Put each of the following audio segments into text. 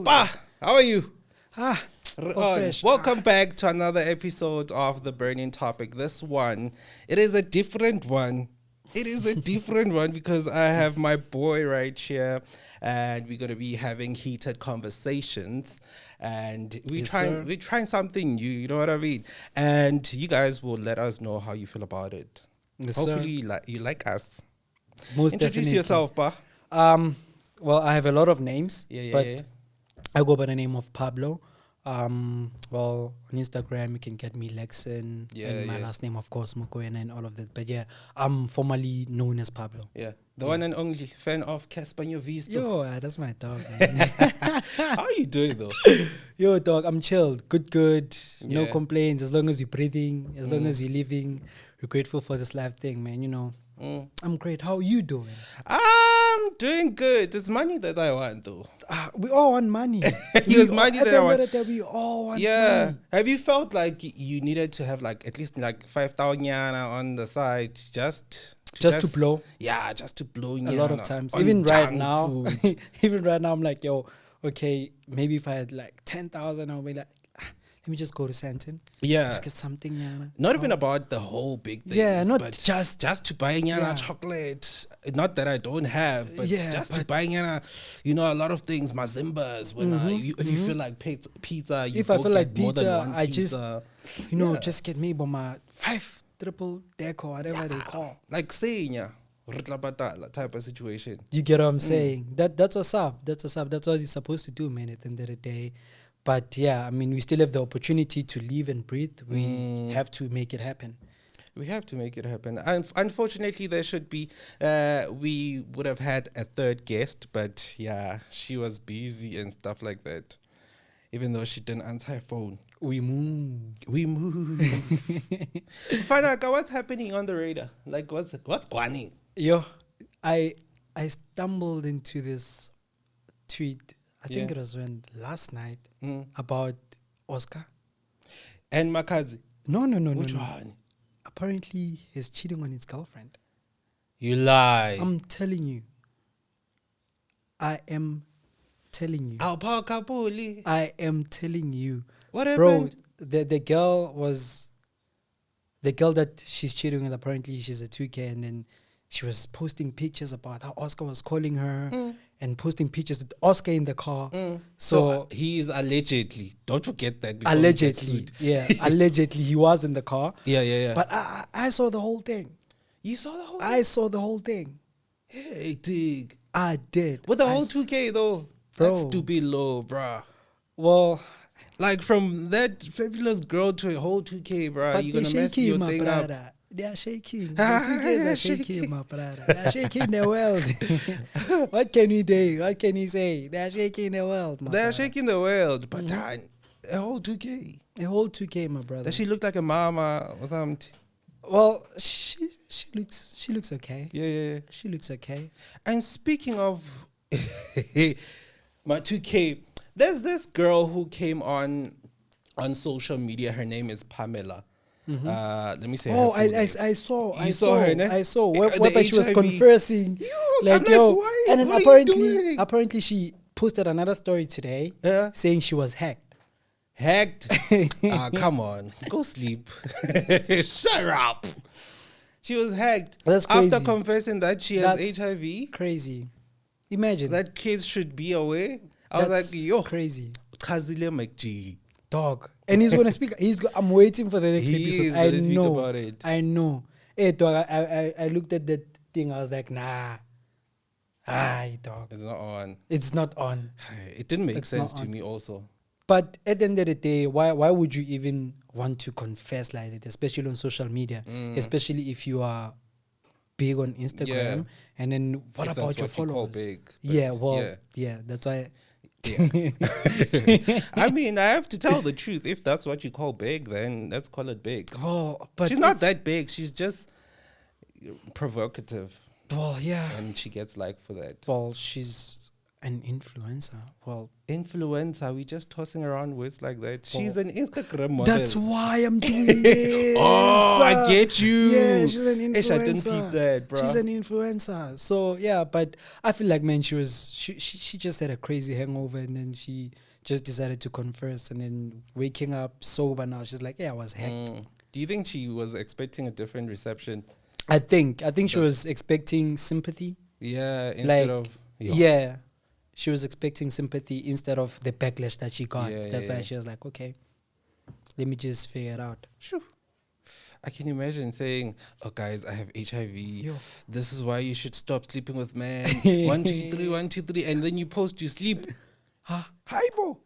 Pa, how are you? Fresh. Welcome back to another episode of The Burning Topic. This one, it is a different one. It is a different one because I have my boy right here and we're going to be having heated conversations and we're trying something new, you know what I mean? And you guys will let us know how you feel about it. Yes, Hopefully you like us. Most Introduce definitely. yourself, Pa. Well, I have a lot of names, but Yeah. I go by the name of Pablo. Well, on Instagram you can get me Lexin, and my last name, of course, Mokoena, and all of that. But yeah, I'm formally known as Pablo. Yeah, the one and only fan of Cassper Nyovest. Yo, that's my dog, man. How are you doing though? Yo, dog, I'm chilled. Good. No Yeah. complaints. As long as you're breathing, as long as you're living, we're grateful for this life thing, man. You know, I'm great. How are you doing? I'm doing good. It's money that I want though. We all want money. It's money that I want. We all want Yeah. money. Have you felt like you needed to have like at least like 5,000 yana on the side just to blow? Yeah, just to blow. A lot of times. on Even right junk now, food. even right now, I'm like, yo, okay, maybe if I had like 10,000, I'll be like, let me just go to Santon. Yeah. Just get something, yeah. Not even about the whole big thing. Yeah, not but just to buy Nyana yeah. chocolate. Not that I don't have, but Yeah, just to but buy Nyana, you know, a lot of things, mazimbas. When if you feel like pizza, you If I go feel like get more than pizza, one I pizza. just, just get maybe my 5 triple deck or whatever they call. Like saying, yeah, type of situation. You get what I'm saying? That's what's up. That's what you're supposed to do, man, at the end of the day. But yeah, I mean, we still have the opportunity to live and breathe. We have to make it happen. We have to make it happen. Unfortunately, there should be. We would have had a third guest, but yeah, she was busy and stuff like that. Even though she didn't answer her phone. We move. Find out what's happening on the radar. Like what's going? Yo, I stumbled into this tweet. I think it was last night about Oscar and Makhadzi. No. Which one? Apparently, he's cheating on his girlfriend. You lie. I'm telling you. I am telling you. I am telling you. What happened? Bro, the girl that she's cheating with, apparently she's a 2K, and then she was posting pictures about how Oscar was calling her and posting pictures with Oscar in the car. So he is allegedly. Don't forget that. Allegedly. Yeah, allegedly he was in the car. Yeah. But I saw the whole thing. You saw the whole thing? I saw the whole thing. Hey, dig. I did. With the whole 2K though. Bro. That's stupid low, bruh. Well, like from that fabulous girl to a whole 2K, bruh. But you're gonna mess your thing up. They are shaking. The 2Ks are shaking, my brother. They are shaking the world. What can we do? What can you say? They are shaking the world, They are shaking the world, but a whole 2K. A whole 2K, my brother. Does she look like a mama or something? Well, she looks okay. Yeah. She looks okay. And speaking of my 2K, there's this girl who came on social media. Her name is Pamela. Let me say. Oh, I saw. You saw her, ne? I saw. Whereby she was conversing. Like, why? And then what are you doing? apparently she posted another story today saying she was hacked. Hacked? Come on. Go sleep. Shut up. She was hacked. That's crazy. After confessing that she has HIV. Crazy. Imagine. That kids should be away. I was like, yo. Crazy. Khazile McG. Dog. And he's going to speak. I'm waiting for the next He is episode. gonna speak about it. I know. Hey, dog, I looked at that thing. I was like, nah. Aye, dog. It's not on. It's not on. It didn't make sense to me also. But at the end of the day, why would you even want to confess like that, especially on social media, especially if you are big on Instagram? And then what if about your what you call followers? big, Yeah, that's why. Yeah. I mean, I have to tell the truth. If that's what you call big, then let's call it big. Oh, but she's not that big. She's just provocative. Well, yeah. And she gets like for that. Well, she's An influencer. Well, Influencer, we just tossing around words like that. She's an Instagram model. that's why I'm doing this. Oh, I get you. Yeah, she's an influencer. Ish, I didn't peep that, bro. She's an influencer. So yeah, but I feel like, man, she just had a crazy hangover, and then she just decided to confess, and then waking up sober now, she's like, yeah, I was hacked. Do you think she was expecting a different reception? I think she was expecting sympathy. Yeah, instead of yeah, she was expecting sympathy instead of the backlash that she got. That's why she was like, okay, let me just figure it out. Shoo. I can imagine saying, "Oh, guys, I have HIV. Yo. This is why you should stop sleeping with men. 1, 2, 3, 1, 2, 3, and then you post you sleep. Hi, bro.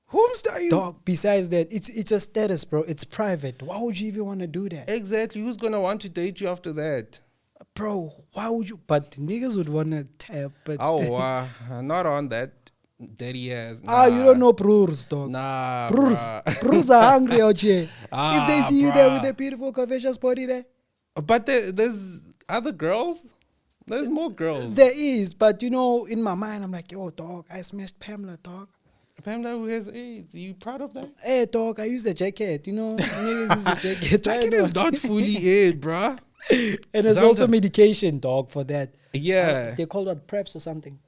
Whom's are you? Dog, besides that, it's your status, bro. It's private. Why would you even want to do that? Exactly. Who's gonna want to date you after that? Bro, why would you? But niggas would want to tap. But Not on that. Daddy has. You don't know Brurs, dog. Nah, Brurs are hungry out here. If they see you there with a beautiful curvaceous body there. But there's other girls. There's more girls. There is, but you know, in my mind, I'm like, yo, dog, I smashed Pamela, dog. Pamela who has AIDS. You proud of that? Hey, dog, I use the jacket. You know, niggas use the jacket. Jacket is not fully AIDS, bruh. And there's also medication, dog, for that. Yeah. They call it preps or something.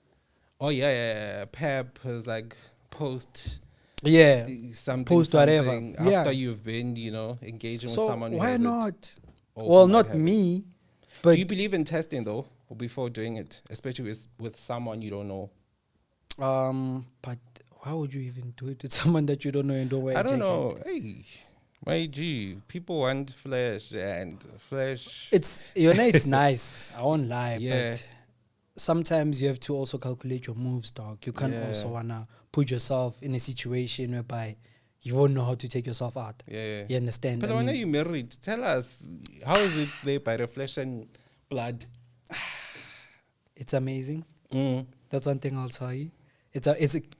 Oh, yeah. PEP is like post. Yeah. Something. Post whatever. After you've been, engaging with someone who why has not? it. Well, not me. But do you believe in testing, though, before doing it? Especially with someone you don't know? But why would you even do it with someone that you don't know and don't wear a jacket? I don't know. Hey, my G, people want flesh and flesh. It's nice. I won't lie. Yeah. But sometimes you have to also calculate your moves, dog. You can't also wanna put yourself in a situation whereby you won't know how to take yourself out. Yeah. You understand? But when are you married? Tell us, how is it there by the flesh and blood? It's amazing. That's one thing I'll tell you.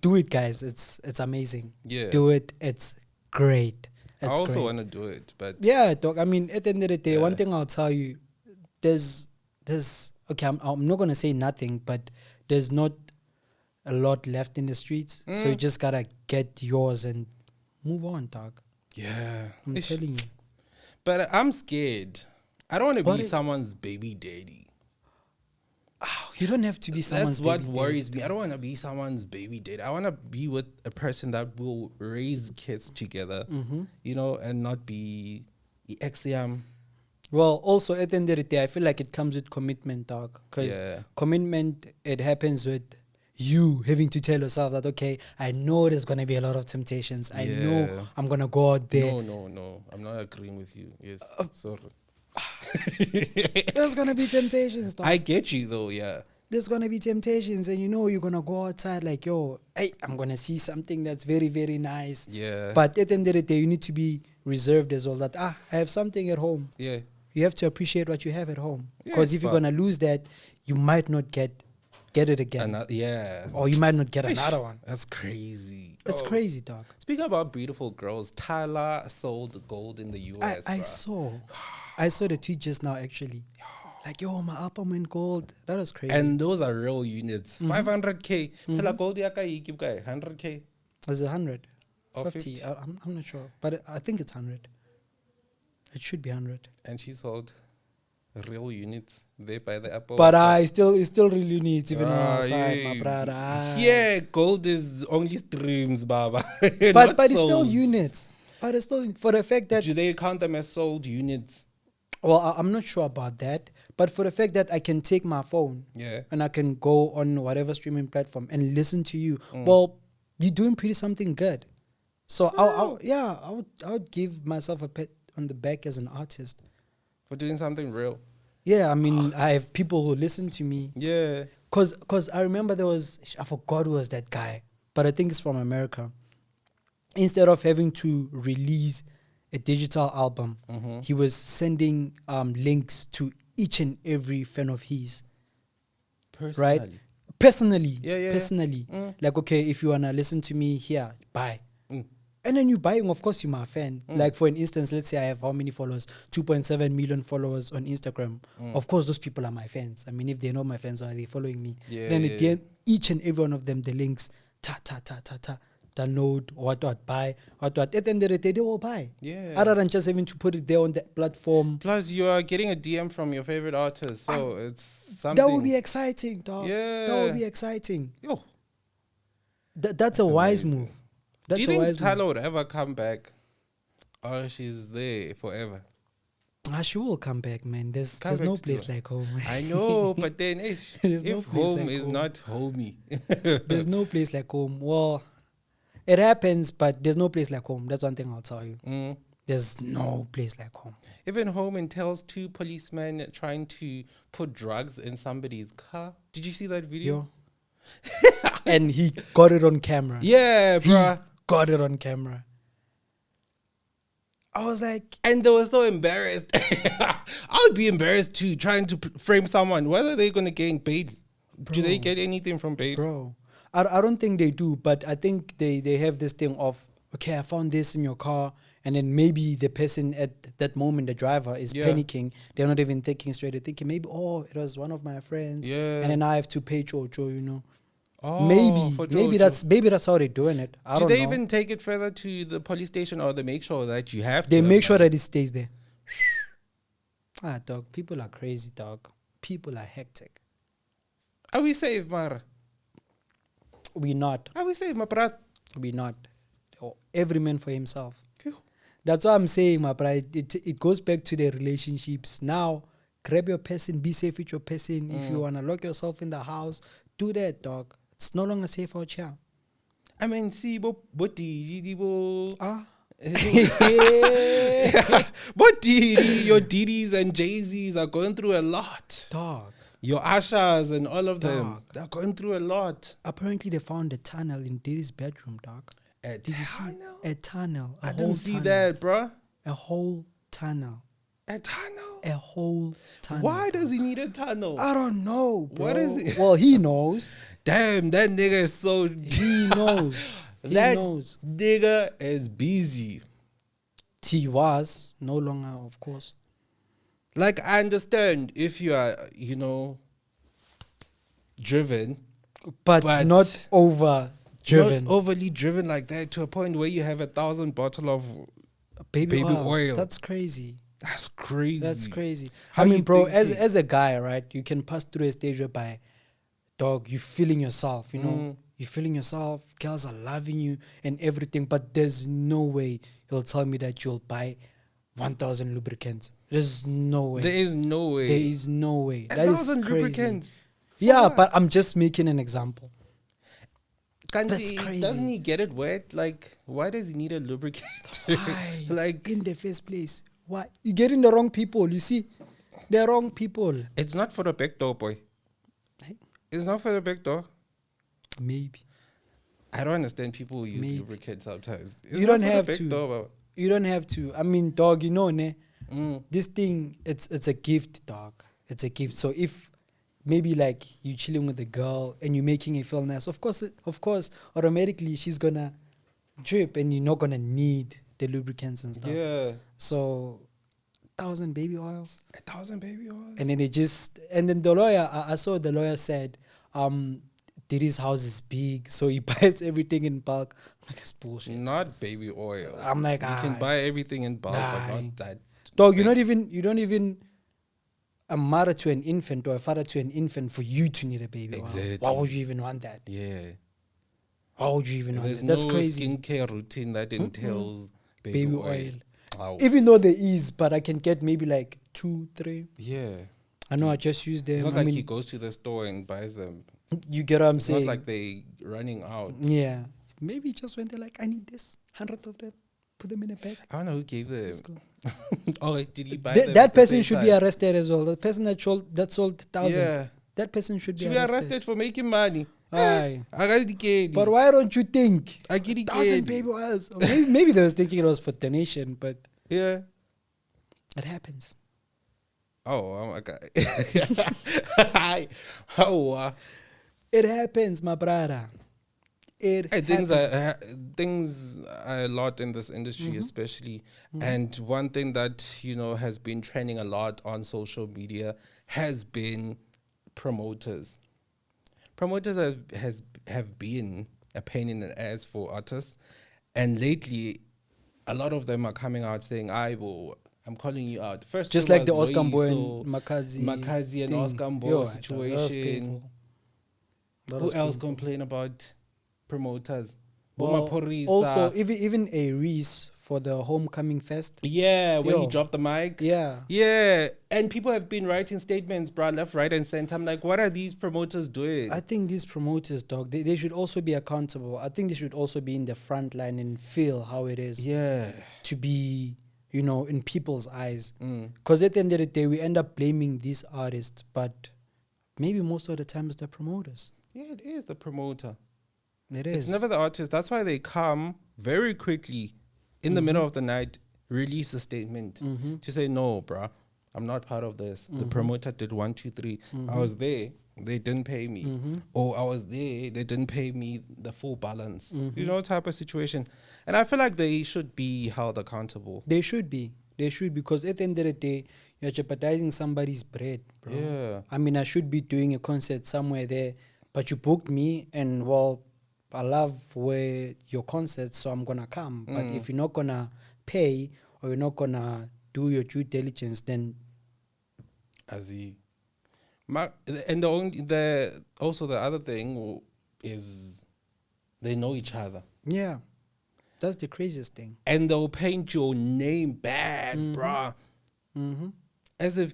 Do it, guys. It's amazing. Yeah. Do it. It's great. I also want to do it, but yeah, dog. I mean, at the end of the day, one thing I'll tell you, there's okay. I'm not gonna say nothing, but there's not a lot left in the streets, so you just gotta get yours and move on, dog. Yeah, I'm telling you. But I'm scared. I don't want to be someone's baby daddy. Oh, you don't have to be someone's baby daddy. That's what worries me. I don't want to be someone's baby daddy. I want to be with a person that will raise kids together, and not be exiam. Well, also at the end of the day, I feel like it comes with commitment, dog. Because commitment, it happens with you having to tell yourself that, okay, I know there's going to be a lot of temptations. I know I'm going to go out there. No. I'm not agreeing with you. Yes, sorry. There's going to be temptations, dog. I get you, though, yeah. There's going to be temptations, and you're going to go outside like, yo, hey, I'm going to see something that's very, very nice. Yeah. But at the end of the day, you need to be reserved as well that, I have something at home. Yeah. You have to appreciate what you have at home. Because if you're going to lose that, you might not get it again. Or you might not get another one. That's crazy. It's crazy, dog. Speaking about beautiful girls, Tyler sold gold in the US. I saw the tweet just now, actually. Like, yo, my album went gold. That was crazy. And those are real units. 500K. Gold 100K. Is it 100? 50? I'm not sure. But I think it's 100. It should be 100. And she sold real units there by the Apple. But it's still real units even outside, my brother. Yeah, gold is only streams, Baba. but it's still units. But it's still, for the fact that... Do they count them as sold units? Well, I'm not sure about that. But for the fact that I can take my phone and I can go on whatever streaming platform and listen to you, well, you're doing pretty something good. So I would give myself a pat on the back as an artist for doing something real. Yeah, I mean, I have people who listen to me. Yeah. Cause I remember I forgot who was that guy, but I think it's from America. Instead of having to release a digital album, he was sending links to each and every fan of his. Personally. Right? Personally. Yeah. Personally. Like, okay, if you wanna listen to me here, bye. And then you buying, of course, you're my fan. Like, for an instance, let's say I have how many followers? 2.7 million followers on Instagram. Of course, those people are my fans. I mean, if they're not my fans, are they following me? Yeah, Then at the end, each and every one of them, the links, download, what, buy, what. At the end of the day, they will buy. Yeah. Other than just having to put it there on that platform. Plus, you are getting a DM from your favorite artist, so it's something. That would be exciting, dog. Yeah. That would be exciting. Yo. That's a wise move. Do you think Tyler would ever come back? Or she's there forever? She will come back, man. There's no place like home. I know, but then if home is not homey. There's no place like home. Well, it happens, but there's no place like home. That's one thing I'll tell you. There's no place like home. Even home entails 2 policemen trying to put drugs in somebody's car. Did you see that video? And he got it on camera. Yeah, bruh. Got it on camera. I was like, and they were so embarrassed. I would be embarrassed too, trying to frame someone. Whether they're gonna get paid, do they get anything from paid? Bro, I don't think they do, but I think they have this thing of, okay, I found this in your car, and then maybe the person at that moment, the driver, is panicking. They're not even thinking straight. They're thinking maybe, it was one of my friends, and then I have to pay Jojo, you know. Oh, maybe that's how they're doing it. I don't know. Do they even take it further to the police station, or they make sure that you have to? They make sure that it stays there. Dog, people are crazy, dog. People are hectic. Are we safe, Mara? We not. Are we safe, my brat? We not. Every man for himself. That's what I'm saying, my bride. It goes back to the relationships. Now, grab your person, be safe with your person. If you wanna lock yourself in the house, do that, dog. It's no longer safe out here. I mean, see, but Diddy, your Diddy's and Jay-Z's are going through a lot. Dog. Your Ashas and all of them, they're going through a lot. Apparently, they found a tunnel in Diddy's bedroom, dog. Did you see? A tunnel. I didn't see that, bro. A whole tunnel. A tunnel? A whole tunnel. Why does he need a tunnel? I don't know, bro. What is it? Well, he knows. Damn, that nigga is so... He knows. That nigga is busy. He was. No longer, of course. Like, I understand if you are, driven. But not over-driven. Not overly driven like that to a point where you have 1,000 bottles of baby oil. That's crazy. That's crazy. I mean, bro, as a guy, right, you can pass through a stage whereby, dog, you're feeling yourself, you know? You're feeling yourself, girls are loving you and everything, but there's no way you'll tell me that you'll buy 1,000 lubricants. There's no way. There is no way. There is no way. 1,000 crazy. lubricants? Yeah, but I'm just making an example. That's crazy. Doesn't he get it wet? Like, why does he need a lubricant? Why? Like, in the first place. Why? You're getting the wrong people, you see? The wrong people. It's not for the back door, boy. Hey? It's not for the back door. Maybe. I don't understand people who use lubricants sometimes. You don't have to. You don't have to. I mean, dog, you know, ne? This thing, it's a gift, dog. It's a gift. So if maybe like you chilling with a girl and you're making her feel nice, of course, automatically she's gonna drip and you're not gonna need the lubricants and stuff. Yeah. So 1,000 baby oils. 1,000 baby oils. And then then the lawyer, I saw the lawyer said, Diddy's house is big, so he buys everything in bulk. I'm like, it's bullshit. Not baby oil. I'm like, you can buy everything in bulk, but not that. Dog, you don't even a mother to an infant or a father to an infant for you to need a baby oil. Why would you even want that? Yeah. Why would you even want that? There's That's no crazy. skincare routine that entails baby oil. Wow. Even though there is, but I can get maybe like 2, 3. Yeah. I know I just use them. It's not like he goes to the store and buys them. You get what I'm saying? It's not like they running out. Yeah. Maybe just when they're like, I need this, 100 of them. Put them in a bag. I don't know who gave them. Oh, did he buy them? That person should be arrested as well. The person that sold 1,000. Yeah. That person should be arrested for making money. Aye. But But why don't you think? I get it. 1,000 baby oils. Maybe they was thinking it was for donation, but yeah, it happens. Oh my God. Oh, it happens, my brother. it Hey, happens. things are a lot in this industry, especially. And one thing that has been trending a lot on social media has been promoters. Promoters have been a pain in the ass for artists, and lately, a lot of them are coming out saying, I'm calling you out." First, Just it like the was Oscar Boy Loyiso, and Makhadzi Makhadzi and thing. Oscar Boy Yo, that was situation. painful. That Who was else painful. complain about promoters? Well, Bomaporisa. also, even a Reese for the Homecoming Fest. Yeah, when he Yo. dropped the mic. Yeah. Yeah. And people have been writing statements, bro, left, right, and center. I'm like, what are these promoters doing? I think these promoters, dog, they should also be accountable. I think they should also be in the front line and feel how it is to be, in people's eyes. Because at the end of the day, we end up blaming these artists, but maybe most of the time it's the promoters. Yeah, it is the promoter. It is. It's never the artist. That's why they come very quickly in the middle of the night, release a statement to say, no, bruh, I'm not part of this. The promoter did 1, 2, 3. I was there. They didn't pay me. Or I was there. They didn't pay me the full balance. Type of situation. And I feel like they should be held accountable. They should be. They should, because at the end of the day, you're jeopardizing somebody's bread, bro. Yeah. I mean, I should be doing a concert somewhere there, but you booked me, and well, I love where your concert, so I'm gonna come. But if you're not gonna pay or you're not gonna do your due diligence, then and also the other thing is they know each other. Yeah, that's the craziest thing. And they'll paint your name bad, bruh. As if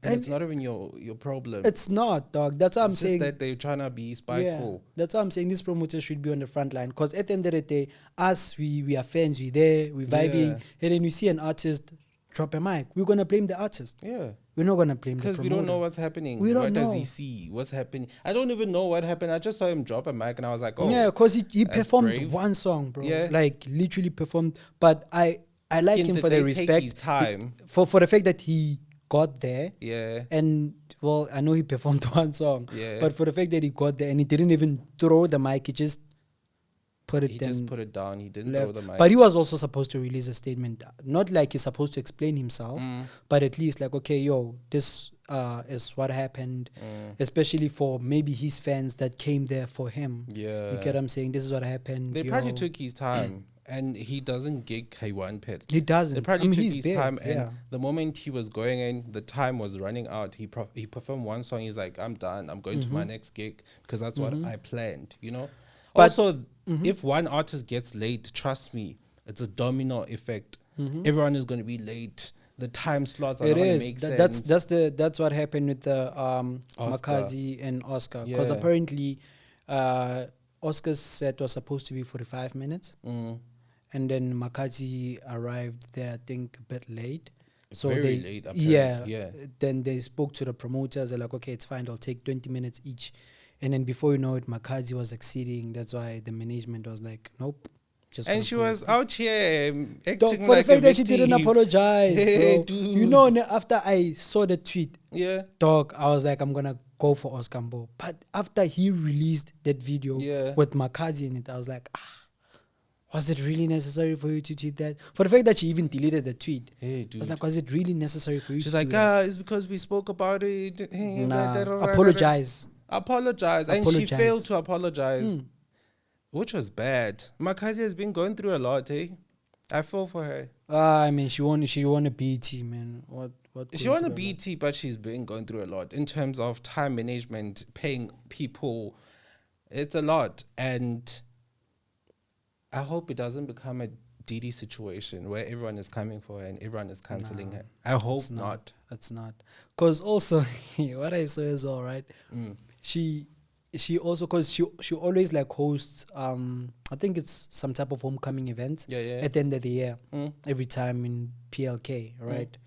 and it's not even your problem. It's not, dog. That's what I'm just saying. that they're trying to be spiteful. Yeah, that's what I'm saying. These promoters should be on the front line, because at the end of the day, us, we are fans. We're there, we're vibing, and then we see an artist drop a mic. We're gonna blame the artist. Yeah. We're not gonna blame the promoter. Because we don't know what's happening. We don't what know. does he see? What's happening? I don't even know what happened. I just saw him drop a mic and I was like, oh. Yeah, because he performed brave. one song, bro. Yeah. Like, literally performed. But I like him for the respect. His time. For the fact that he got there. Yeah. And, well, I know he performed one song. Yeah. But for the fact that he got there and he didn't even throw the mic, he just put it down. He just put it down. He didn't left. throw the mic. But he was also supposed to release a statement. Not like he's supposed to explain himself, but at least like, okay, yo, this is what happened. Especially for maybe his fans that came there for him. Yeah. You get what I'm saying? This is what happened. They probably took his time. And he doesn't gig K1 pit. He doesn't. They probably took he's his big, time, and yeah. the moment he was going in, the time was running out. He performed one song. He's like, "I'm done. I'm going to my next gig because that's what I planned." But also, if one artist gets late, trust me, it's a domino effect. Everyone is going to be late. The time slots are not going to make sense. That's what happened with the Makhadzi and Oscar, because apparently Oscar's set was supposed to be 45 minutes. And then Makhadzi arrived there, I think, a bit late. So Very they, late, apparently. Yeah. Then they spoke to the promoters. They're like, okay, it's fine. I'll take 20 minutes each. And then before you know it, Makhadzi was exceeding. That's why the management was like, nope. And she was out here acting for like the fact a that she didn't victim. apologize, bro. Dude. After I saw the tweet, dog, I was like, I'm gonna go for Oscar Mbo. But after he released that video with Makhadzi in it, I was like, was it really necessary for you to tweet that? For the fact that she even deleted the tweet. Hey, dude. I was like, was it really necessary for you She's to like, do that? it's because we spoke about it. Nah, apologize. And she failed to apologize. Which was bad. Makhadzi has been going through a lot, eh? I feel for her. I mean, she won a BT, man. What she won a BT, but she's been going through a lot in terms of time management, paying people. It's a lot. And I hope it doesn't become a Diddy situation where everyone is coming for her and everyone is cancelling her. I hope not. It's not. Because also, what I saw as well, right? She also, because she always like hosts, I think it's some type of homecoming event at the end of the year, every time in PLK, right?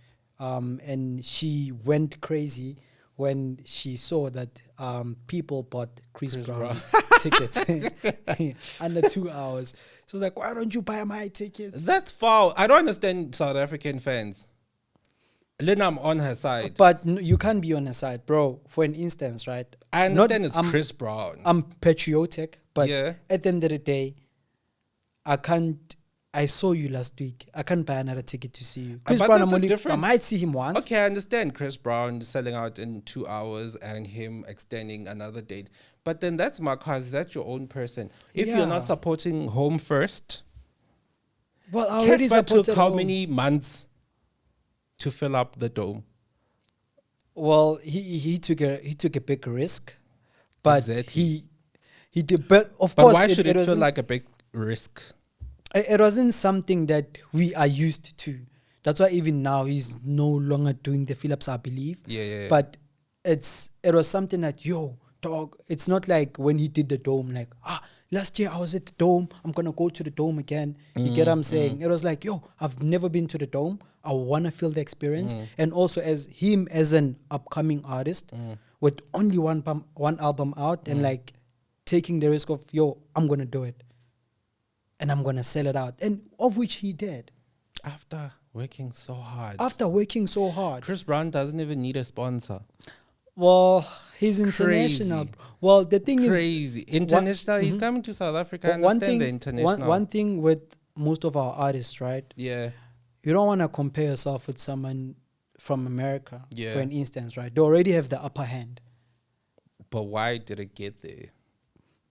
And she went crazy when she saw that people bought Chris Brown's tickets under 2 hours. She was like, why don't you buy my tickets? That's foul. I don't understand South African fans. Then I'm on her side. But you can't be on her side, bro. For an instance, right? I understand it's Chris Brown. I'm patriotic, but at the end of the day, I can't. I saw you last week. I can't buy another ticket to see you. Chris Brown, I might see him once. Okay, I understand Chris Brown selling out in 2 hours and him extending another date. But then that's Makhadzi. That's your own person. If you're not supporting Home First, well, I already supported took how many months to fill up the dome? Well, he took a big risk, but he did. But of course, why should it feel like a big risk? It wasn't something that we are used to. That's why even now he's no longer doing the fill-ups, I believe. Yeah. But it was something that, dog, it's not like when he did the dome, like, last year I was at the dome, I'm going to go to the dome again. You get what I'm saying? It was like, I've never been to the dome. I want to feel the experience. And also as an upcoming artist with only one album out and like taking the risk of, I'm going to do it. And I'm going to sell it out. And of which he did. After working so hard. Chris Brown doesn't even need a sponsor. Well, he's international. Well, the thing is... International? He's coming to South Africa. I understand the international. One thing with most of our artists, right? Yeah. You don't want to compare yourself with someone from America, for an instance, right? They already have the upper hand. But why did it get there?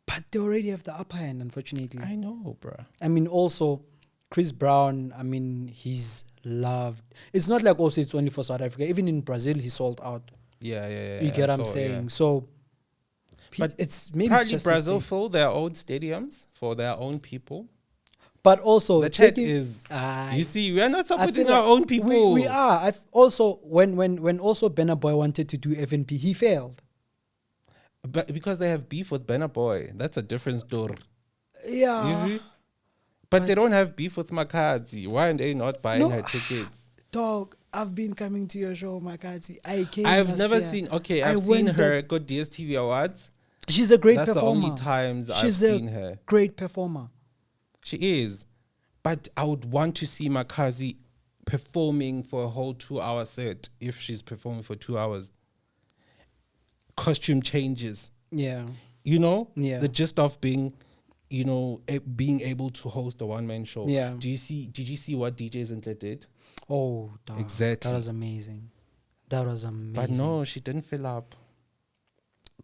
But they already have the upper hand, unfortunately. I know, bro. I mean, also, Chris Brown, I mean, he's loved. It's not like also it's only for South Africa. Even in Brazil, he sold out. Yeah. You get what I'm saying? Yeah. So, but it's maybe probably it's Brazil fill their own stadiums for their own people. But also, the chat is, you see, we are not supporting our own people. We are. I've also, when also Burna Boy wanted to do FNP, he failed. But because they have beef with Burna Boy, that's a different story. Yeah. You see? But they don't have beef with Makhadzi. Why are they not buying her tickets? Dog, I've been coming to your show, Makhadzi. I've never seen... Okay, I've seen her go DSTV Awards. She's a great performer. That's the only times I've seen her. Great performer. She is. But I would want to see Makhadzi performing for a whole 2-hour set if she's performing for 2 hours. Costume changes. Yeah. You know? Yeah. The gist of being, being able to host a one-man show. Yeah. Did you see what DJ Zintle did? Oh, dog. Exactly. That was amazing. But no, she didn't fill up.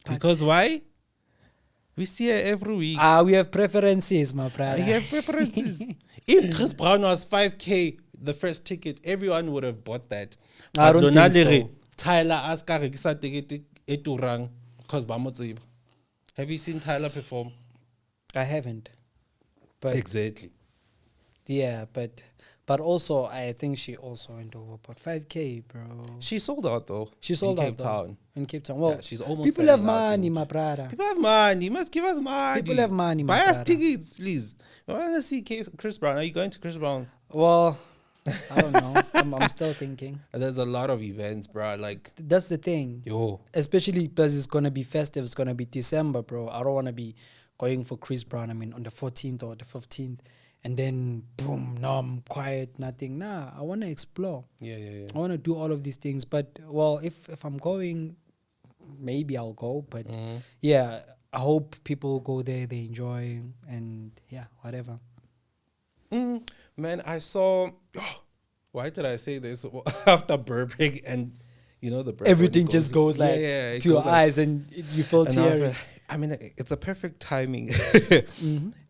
Because why? We see her every week. We have preferences, my brother. We have preferences. If Chris Brown was 5K, the first ticket, everyone would have bought that. I don't think so. Tyler asked ticket eturang because bamotsiba. Have you seen Tyler perform? I haven't. But exactly. Yeah, but also I think she also went over about 5K, bro. She sold out though. She sold out in Cape Town. In Cape Town. Well, she's almost people have money, my brother. People have money. You must give us money. People have money, my brother. Buy us tickets, please. I want to see Chris Brown. Are you going to Chris Brown? Well, I don't know. I'm still thinking. There's a lot of events, bro. Like that's the thing. Especially because it's gonna be festive. It's gonna be December, bro. I don't wanna be going for Chris Brown. I mean, on the 14th or the 15th, and then boom, now I'm quiet, nothing. Nah, I wanna explore. Yeah. I wanna do all of these things. But well, if I'm going, maybe I'll go. But yeah, I hope people go there, they enjoy, and yeah, whatever. Man, I saw... why did I say this? After burping and, the burp... Everything just goes like to your eyes and you feel teary. I mean, it's a perfect timing.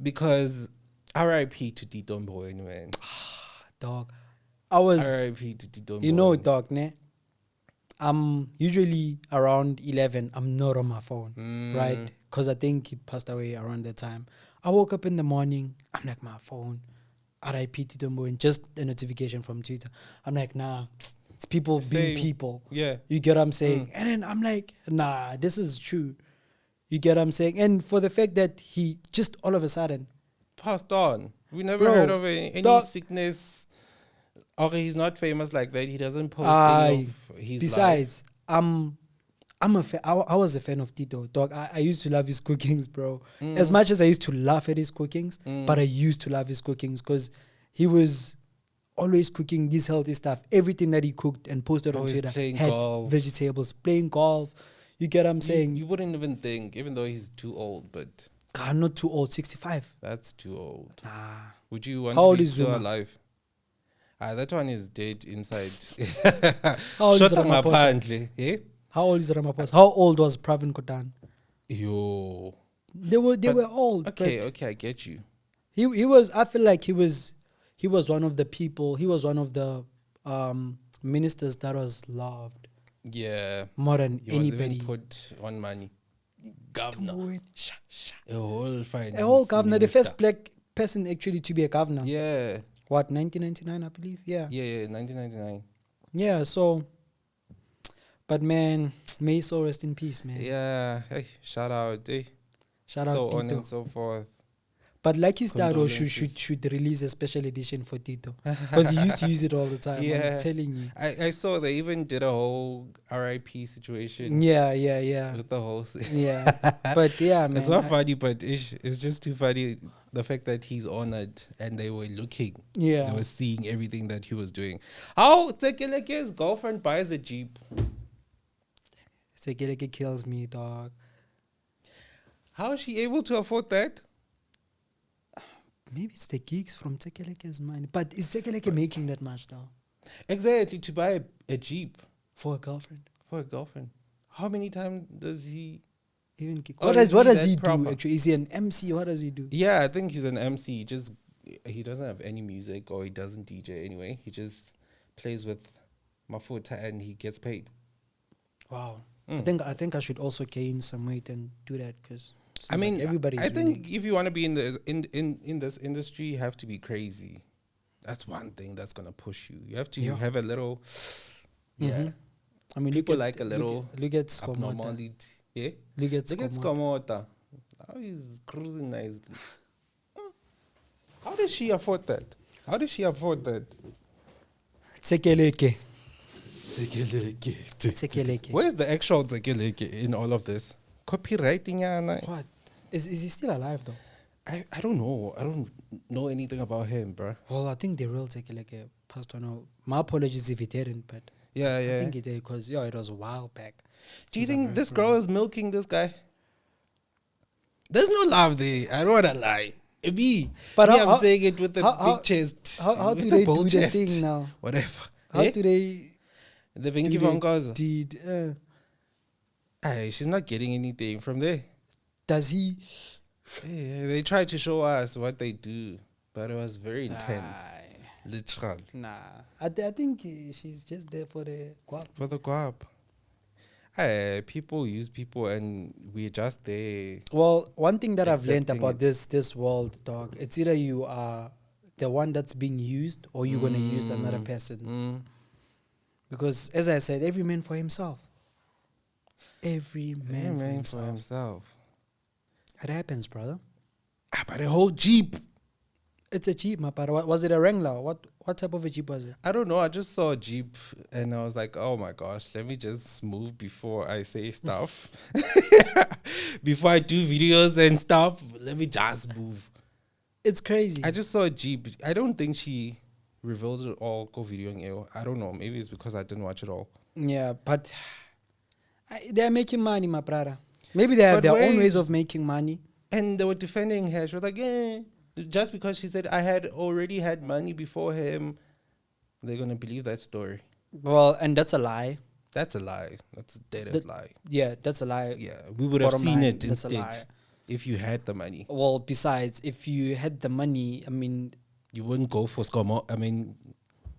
Because R.I.P. to Diddy Boy, man. Dog. I was... R.I.P. to Diddy Boy. Dog, ne? I'm usually around 11. I'm not on my phone, right? Because I think he passed away around that time. I woke up in the morning. I'm like, my phone... R.I.P. Tidombo and just a notification from Twitter. I'm like, nah, it's people being people. Yeah. You get what I'm saying? And then I'm like, nah, this is true. You get what I'm saying? And for the fact that he just all of a sudden passed on. We never heard of any sickness. Or he's not famous like that. He doesn't post any of his besides, life. I was a fan of Tito. Dog, I used to love his cookings, bro. As much as I used to laugh at his cookings, but I used to love his cookings because he was always cooking this healthy stuff. Everything that he cooked and posted on Always Twitter playing had golf. vegetables, playing golf. You get what I'm saying? You wouldn't even think, even though he's too old, but God, not too old, 65. that's too old. Ah. Would you want How to old be is still Zuma? alive? That one is dead inside. How old is Shot Ramaphosa? ngaphandle, eh? How old is Ramaphosa? How old was Pravin Gordhan? Yo. They But- were old. Okay, but okay, I get you. he was. I feel like he was one of the people. He was one of the ministers that was loved Yeah. more than He was anybody. even put on money. Governor. A whole finance A whole governor, the minister. first black person actually to be a governor. Yeah. What, 1999, I believe? Yeah. Yeah, 1999. Yeah, so, but man, may his soul rest in peace, man. Yeah. Hey, shout out. Hey. Shout So out on Tito. and so forth. But like his dad Condolences. should release a special edition for Tito. Because he used to use it all the time, Yeah. I'm telling you. I saw they even did a whole RIP situation Yeah. with the whole. Yeah. But yeah, man. It's not funny, but it's just too funny the fact that he's honored and they were looking. Yeah. They were seeing everything that he was doing. How Tsekeleke's girlfriend buys a Jeep? Tsekeleke kills me, dog. How is she able to afford that? Maybe it's the gigs from Tsekeleke's money. But is Tsekeleke making that much now? Exactly, to buy a Jeep For a girlfriend? for a girlfriend. How many times does he? Even Or what is does he he that do proper? actually? Is he an MC? What does he do? Yeah, I think he's an MC. He doesn't have any music or he doesn't DJ anyway. He just plays with Mafuta and he gets paid. Wow. Mm. I think I should also gain some weight and do that because I mean, everybody's I think really, if you want to be in this industry, you have to be crazy. That's one thing that's gonna push you. You have to have a little, Mhm. I mean, people look at, like a little look at Skomota. abnormality. Yeah, Look at look at Skomota. Skomota. Now he's cruising nicely. How does she afford that? Tsekeleke. Tsekeleke. Tsekeleke. Where's the actual Tsekeleke in all of this? Copywriting, yeah. What? Is he still alive though? I don't know. I don't know anything about him, bro. Well, I think the real Tsekeleke passed on. My apologies if he didn't, but Yeah, I yeah. think he did because it was a while back. Do you Since I've think heard this from girl him. is milking this guy? There's no love there. I don't wanna lie. Me, But me, how- I'm how- saying it with the how- big chest. How with do the they bold do the chest. thing now? Whatever. How Eh? do they The do Vinky they Von Gaza. did Aye, she's not getting anything from there. does he Yeah, they tried to show us what they do, but it was very intense. Literally. Nah. I think she's just there for the guap. For the guap. People use people and we're just there. Well, one thing that I've learned Accepting about it. this world, dog, it's either you are the one that's being used or you're gonna use another person. Mm. Because as I said, every man for himself. Every man, Man for for himself. himself. It happens, brother. But a whole Jeep. It's a Jeep, my brother. Was it a Wrangler? What type of a Jeep was it? I don't know. I just saw a Jeep and I was like, oh my gosh, let me just move before I say stuff. Before I do videos and stuff, let me just move. It's crazy. I just saw a Jeep. I don't think she reveals it all, go videoing it. I don't know. Maybe it's because I didn't watch it all. Yeah, but they're making money, my brother. Maybe they have But their where own ways is- of making money. And they were defending her. She was like, yeah, just because she said I had already had money before him, they're going to believe that story. Well, and that's a lie. That's a lie. That's a dead-ass lie. Yeah, that's a lie. Yeah, we would have Bottom seen line, it that's a lie. instead if you had the money. Well, besides, if you had the money, I mean, You wouldn't go for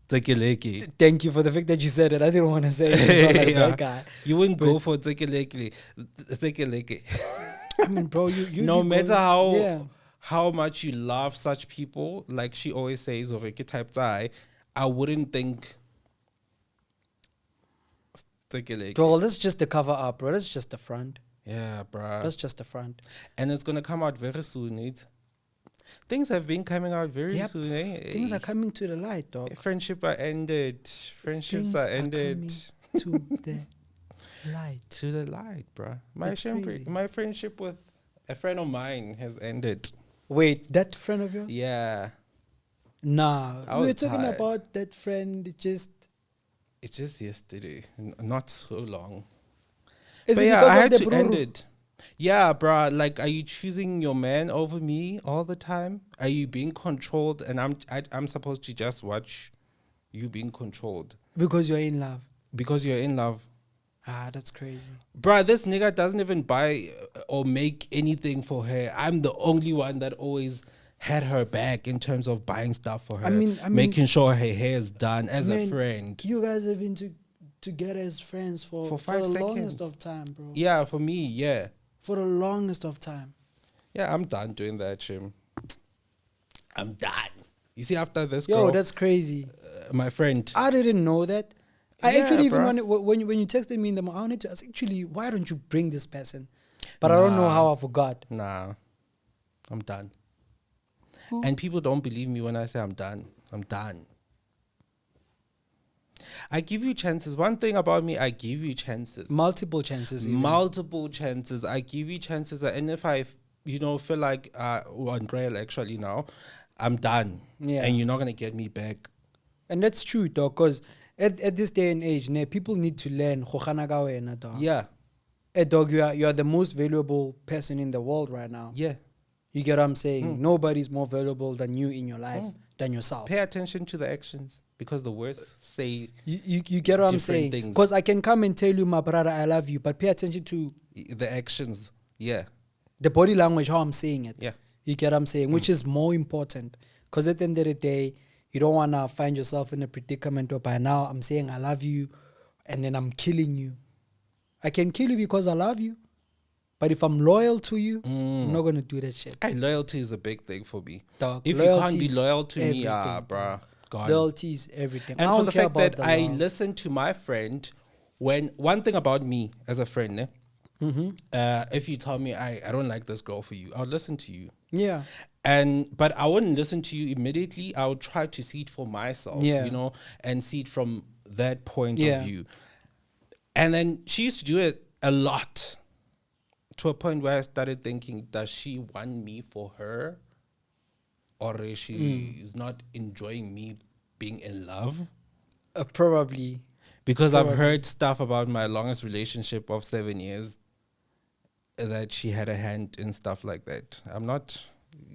Tsekeleke. thank you for the fact that you said it. I didn't want to say it. You sound like Yeah. that guy. You wouldn't go for Tsekeleke. I mean, bro, you No you matter go- how much you love such people, like she always says, or type I wouldn't think Tsekeleke. Well, that's just the cover up, bro. That's just the front. Yeah, bruh. That's just the front. And it's gonna come out very soon, eh? Things have been coming out very Yep. soon, eh? Things are coming to the light, dog. Friendship are ended. Friendships Things are are ended. to the light. To the light, bruh. It's crazy. My friendship with a friend of mine has ended. Wait, that friend of yours? Yeah. Nah, I we were was talking tired. about that friend. It's just yesterday, not so long. Is But it yeah, because I of had the to end bruru? it. Yeah, bruh. Like, are you choosing your man over me all the time? Are you being controlled? And I'm supposed to just watch you being controlled Because you're in love. because you're in love. Ah, that's crazy. Bruh, this nigga doesn't even buy or make anything for her. I'm the only one that always had her back in terms of buying stuff for her, I mean, making sure her hair is done as a man, friend. you guys have been together as friends For for 5 the seconds. longest of time, bro. Yeah, for me, yeah. For the longest of time. Yeah, I'm done doing that, Chim. I'm done. You see, after this Yo, girl, that's crazy. my friend. I didn't know that. I Yeah, actually even bruh. wanted when you texted me in the morning, I wanted to ask actually why don't you bring this person? But I don't know Nah. how I forgot. Nah, I'm done. And people don't believe me when I say I'm done. I'm done. I give you chances. One thing about me, I give you chances. Multiple chances. Even. Multiple chances. I give you chances. And if I, feel like, on trail actually now, I'm done. Yeah. And you're not going to get me back. And that's true, dog, because at this day and age, people need to learn. Dog. Yeah. Dog, you are the most valuable person in the world right now. Yeah. You get what I'm saying? Nobody's more valuable than you in your life, than yourself. Pay attention to the actions because the words say You get what I'm different saying? things. Because I can come and tell you, my brother, I love you, but pay attention to the actions. Yeah. the body language, how I'm saying it. Yeah. You get what I'm saying? Which is more important. Because at the end of the day, you don't want to find yourself in a predicament where by now I'm saying I love you and then I'm killing you. I can kill you because I love you. But if I'm loyal to you, I'm not going to do that shit. Hey, loyalty is a big thing for me. Dog, If you can't be loyal to me, everything, bruh, gone. Loyalty is everything. And I for don't the care fact about that the I love. listen to my friend, when one thing about me as a friend, if you tell me I don't like this girl for you, I'll listen to you. Yeah. But I wouldn't listen to you immediately. I would try to see it for myself, Yeah. and see it from that point Yeah. of view. And then she used to do it a lot, to a point where I started thinking, does she want me for her? Or is she is not enjoying me being in love? Probably. Because I've heard stuff about my longest relationship of 7 years, that she had a hand in stuff like that. I'm not,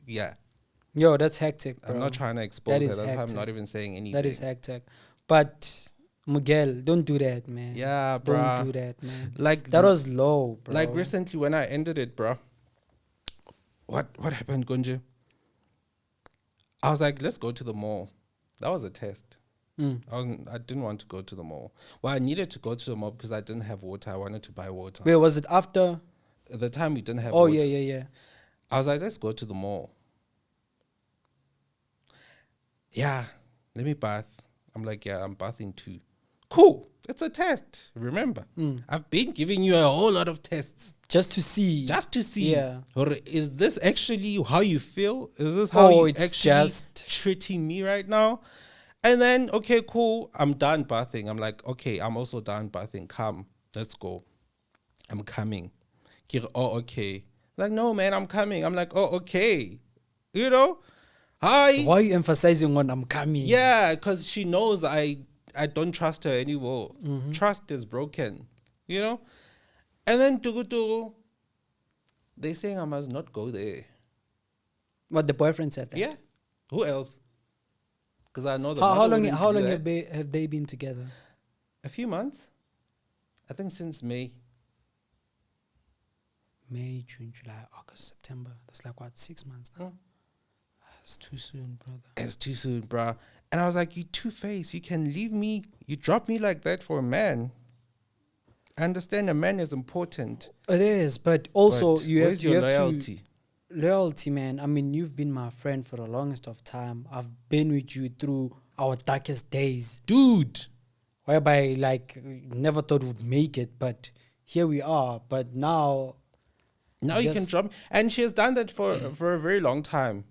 Yo, that's hectic, bro. I'm not trying to expose her. is That's why I'm hectic. not even saying anything. That is hectic. But Miguel, don't do that, man. Yeah, bruh. Don't do that, man. Like That was low, bro. Like recently when I ended it, bro. What happened, Gunje? I was like, let's go to the mall. That was a test. I didn't want to go to the mall. Well, I needed to go to the mall because I didn't have water. I wanted to buy water. Wait, was it after? At the time we didn't have Oh, water. yeah. I was like, let's go to the mall. Yeah, let me bath. I'm like, yeah, I'm bathing too. Cool. It's a test. Remember, I've been giving you a whole lot of tests. Just to see. Yeah. Or is this actually how you feel? Is this how you it's actually just treating me right now? And then, okay, cool. I'm done bathing. I'm like, okay, I'm also done bathing. Come, let's go. I'm coming. Oh, okay. Like, no, man, I'm coming. I'm like, oh, okay. Hi. Why are you emphasizing on I'm coming? Yeah, because she knows I don't trust her anymore. Trust is broken, And then they saying I must not go there. What, the boyfriend said that? Yeah. Who else? Because I know the How long have have they been together? A few months. I think since May. May, June, July, August, September. That's like what, 6 months now? It's too soon, brother. It's too soon, bruh. And I was like, you two-faced. You can leave me. You drop me like that for a man. I understand a man is important. It is, but also But you where's have your to loyalty? Loyalty, man. I mean, you've been my friend for the longest of time. I've been with you through our darkest days, Dude. whereby like never thought we'd make it, but here we are. But now you can drop me. And she has done that for a very long time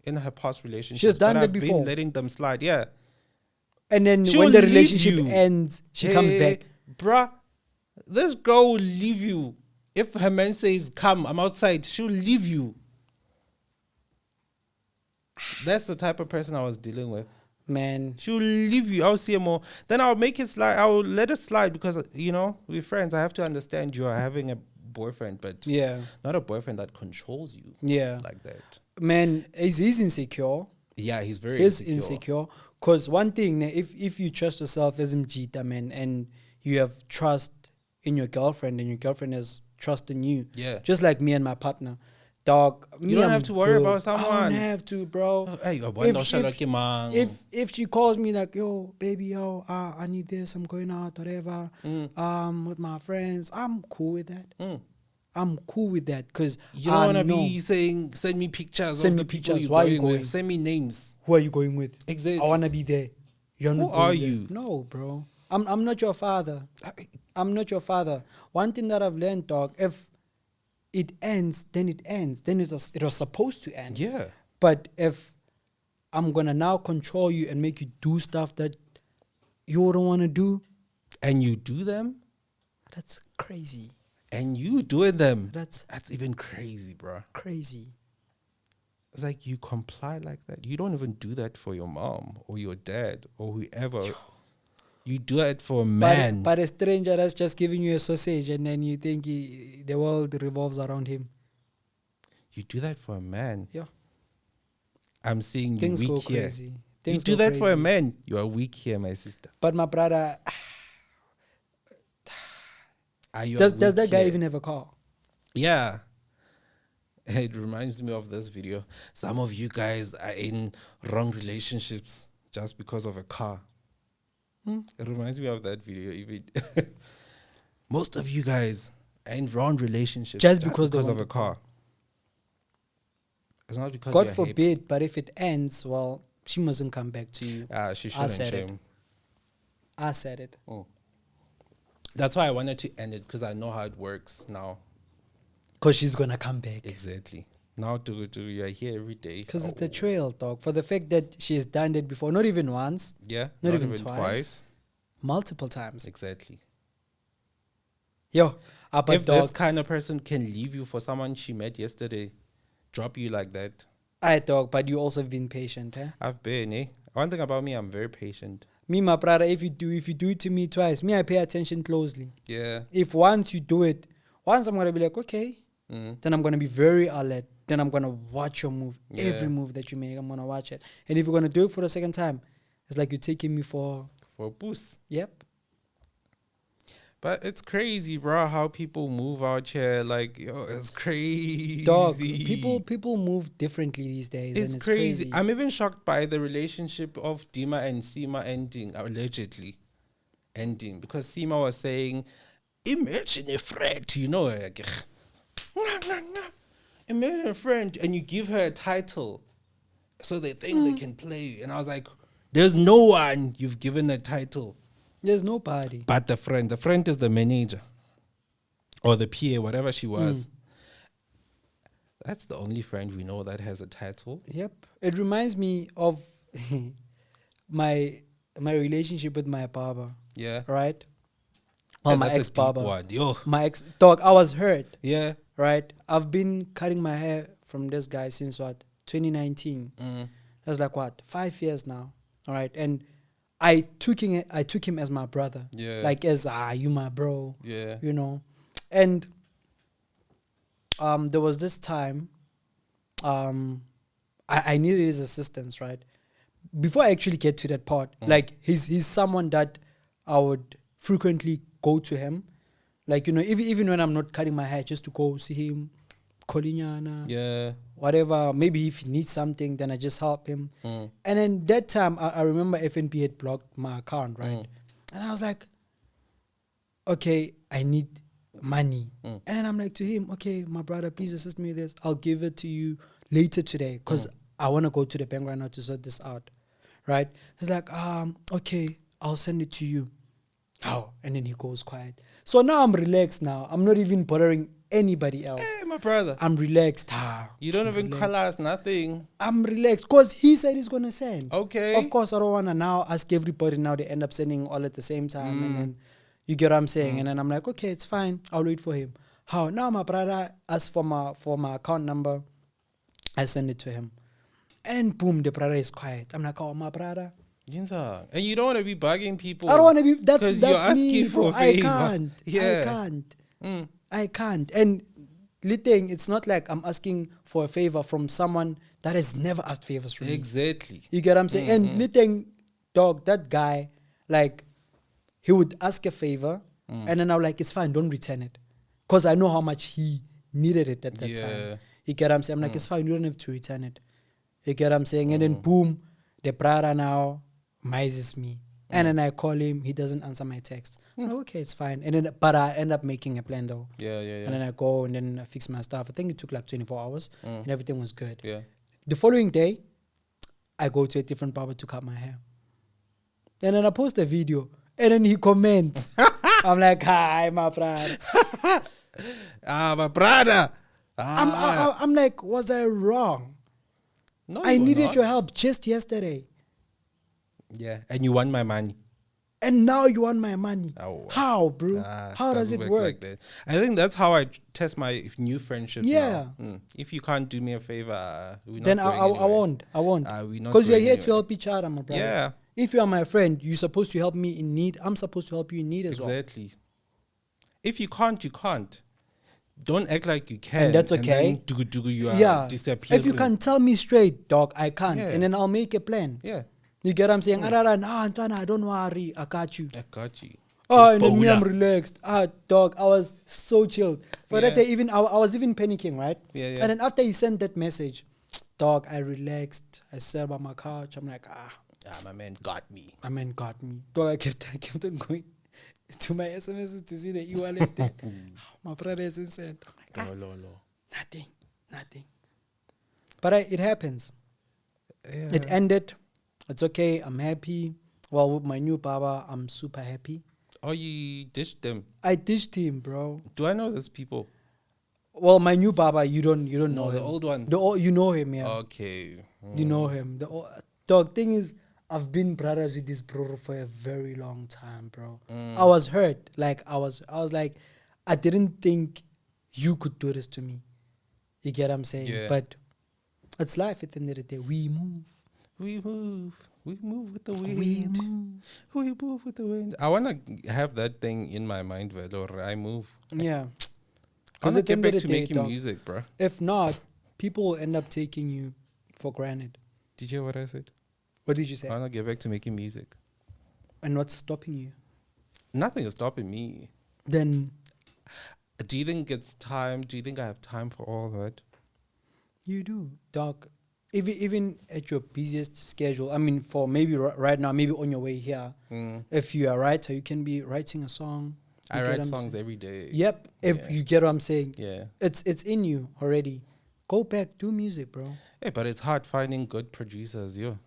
in her past relationships. She has done that I've before. been letting them slide, yeah. And then She'll when the leave relationship you. ends, she comes back. Bruh, this girl will leave you. If her man says, come, I'm outside, she'll leave you. That's the type of person I was dealing with. Man, She'll leave you. I'll see her more. Then I'll make it slide. I'll let it slide because, we're friends. I have to understand you are having a boyfriend, but not a boyfriend that controls you. Yeah. Like that. Man, he's insecure. Yeah, he's very insecure. Because one thing, if you trust yourself as Mjita, man, and you have trust in your girlfriend and your girlfriend has trust in you. Yeah. Just like me and my partner. Dog, you don't have to worry about someone. I don't have to, bro. If she calls me like, yo, baby, yo, I need this, I'm going out, whatever, with my friends, I'm cool with that. I'm cool with that because you don't want to be saying, send me pictures of the people you're going with. Send me names. Who are you going with? Exactly. I want to be there. Who are you? No, bro. I'm not your father. I'm not your father. One thing that I've learned, dog, if it ends, then it ends. Then it was supposed to end. Yeah. But if I'm going to now control you and make you do stuff that you don't want to do. And you do them? That's crazy. And you doing them? That's even crazy, bro. Crazy. It's like you comply like that. You don't even do that for your mom or your dad or whoever. You do it for a man. But a stranger that's just giving you a sausage and then you think the world revolves around him. You do that for a man. Yeah. I'm seeing Things you weak go here. crazy. You do that for a man. You are weak here, my sister. But my brother... Does that guy even have a car? Yeah. It reminds me of this video. Some of you guys are in wrong relationships just because of a car. It reminds me of that video. Even most of you guys are in wrong relationships just because of a car. It's not because God forbid, but if it ends, well, she mustn't come back to you. She shouldn't. I said it. Oh. That's why I wanted to end it, because I know how it works now. Because she's going to come back. Exactly. Now you're here every day. Because it's the trail, dog. For the fact that she has done it before, not even once. Yeah. Not even twice. Multiple times. Exactly. Yo, if this kind of person can leave you for someone she met yesterday, drop you like that. Dog, but you also have been patient, eh? I've been, eh? One thing about me, I'm very patient. Me, my brother, if you do it to me twice, I pay attention closely. Yeah. If once you do it, once I'm going to be like, okay. Then I'm going to be very alert. Then I'm going to watch your move. Yeah. Every move that you make, I'm going to watch it. And if you're going to do it for the second time, it's like you're taking me for a boost. Yep. But it's crazy, bro, how people move out here. Like, yo, it's crazy. Dog, people move differently these days. It's crazy. I'm even shocked by the relationship of Dima and Seemah ending, allegedly ending. Because Seemah was saying, imagine a friend, like, imagine a friend, and you give her a title so they think they can play you. And I was like, there's no one you've given a title. There's nobody. But the friend is the manager or the PA, whatever she was. That's the only friend we know that has a title. Yep. It reminds me of my relationship with my barber. Yeah. Right? Well, my ex-barber. Yo. My ex dog, I was hurt. Yeah. Right? I've been cutting my hair from this guy since 2019. That's like 5 years now. All right. And I took him as my brother. Yeah. Like as you my bro. Yeah. And there was this time I needed his assistance, right? Before I actually get to that part, like he's someone that I would frequently go to him. Like, even when I'm not cutting my hair, just to go see him, Kolinyana. Yeah. Whatever, maybe if he needs something, then I just help him. And then that time, I remember FNB had blocked my account, right? And I was like, okay, I need money. And then I'm like to him, okay, my brother, please assist me with this. I'll give it to you later today because I want to go to the bank right now to sort this out, right? He's like, okay, I'll send it to you. Oh, and then he goes quiet. So now I'm relaxed now. I'm not even bothering anybody else. Hey, my brother. I'm relaxed. You don't even call us nothing. I'm relaxed because he said he's going to send. Okay. Of course, I don't want to now ask everybody. Now they end up sending all at the same time. And then you get what I'm saying. And then I'm like, okay, it's fine. I'll wait for him. How? Now my brother asked for my account number. I send it to him. And then boom, the brother is quiet. I'm like, oh, my brother. And you don't want to be bugging people. I don't want to be. That's you're me, for bro. I can't. Yeah. I can't. I can't. And Liteng, it's not like I'm asking for a favor from someone that has never asked favors from me. Exactly. You get what I'm saying? And Liteng, dog, that guy, like, he would ask a favor, and then I'm like, it's fine, don't return it. Because I know how much he needed it at that time. You get what I'm saying? I'm like, it's fine, you don't have to return it. You get what I'm saying? And then boom, the brother now mises me. And then I call him, he doesn't answer my text. I'm like, okay, it's fine. And then, but I end up making a plan though. Yeah. And then I go and then I fix my stuff. I think it took like 24 hours and everything was good. Yeah. The following day, I go to a different barber to cut my hair. And then I post a video and then he comments. I'm like, hi, my brother. My brother. I'm like, was I wrong? No, I needed your help just yesterday. Yeah, and you want my money. And now you want my money. Oh, how, bro? How does it work? Like that. I think that's how I test my new friendships. Yeah. If you can't do me a favor, then I won't. Because we are here to help each other, my brother. Yeah. If you are my friend, you're supposed to help me in need. I'm supposed to help you in need as well. Exactly. If you can't, you can't. Don't act like you can. And that's okay. And then you are disappearing. If you can tell me straight, dog, I can't. Yeah. And then I'll make a plan. Yeah. You get what I'm saying? Nah, Antoine, don't worry. I got you. Oh, and then me, I'm relaxed. Dog, I was so chilled. For that day, even I was even panicking, right? Yeah. And then after he sent that message, dog, I relaxed. I sat by my couch. I'm like, my man got me. Dog, I kept on going to my SMSs to see the e-wallet there. My brother hasn't sent. I'm like, nothing. But it happens. Yeah. It ended. It's okay. I'm happy. Well, with my new baba, I'm super happy. Oh, you dished them? I dished him, bro. Do I know those people? Well, my new baba, you don't know the him. old one. You know him, yeah. Okay. You know him. Dog, thing is, I've been brothers with this bro for a very long time, bro. I was hurt. Like, I was like, I didn't think you could do this to me. You get what I'm saying? Yeah. But it's life at the end of the day. We move. We move with the wind. We move with the wind. I want to have that thing in my mind, or I move. Yeah. I want to get back to making music, bro. If not, people will end up taking you for granted. Did you hear what I said? What did you say? I want to get back to making music. And what's stopping you? Nothing is stopping me. Then, do you think it's time? Do you think I have time for all that? You do, dog. Even at your busiest schedule, I mean, for maybe right now, maybe on your way here, if you are a writer, you can be writing a song. I write songs every day. Yep, if you get what I'm saying. Yeah. It's in you already. Go back, do music, bro. Hey, but it's hard finding good producers, yo.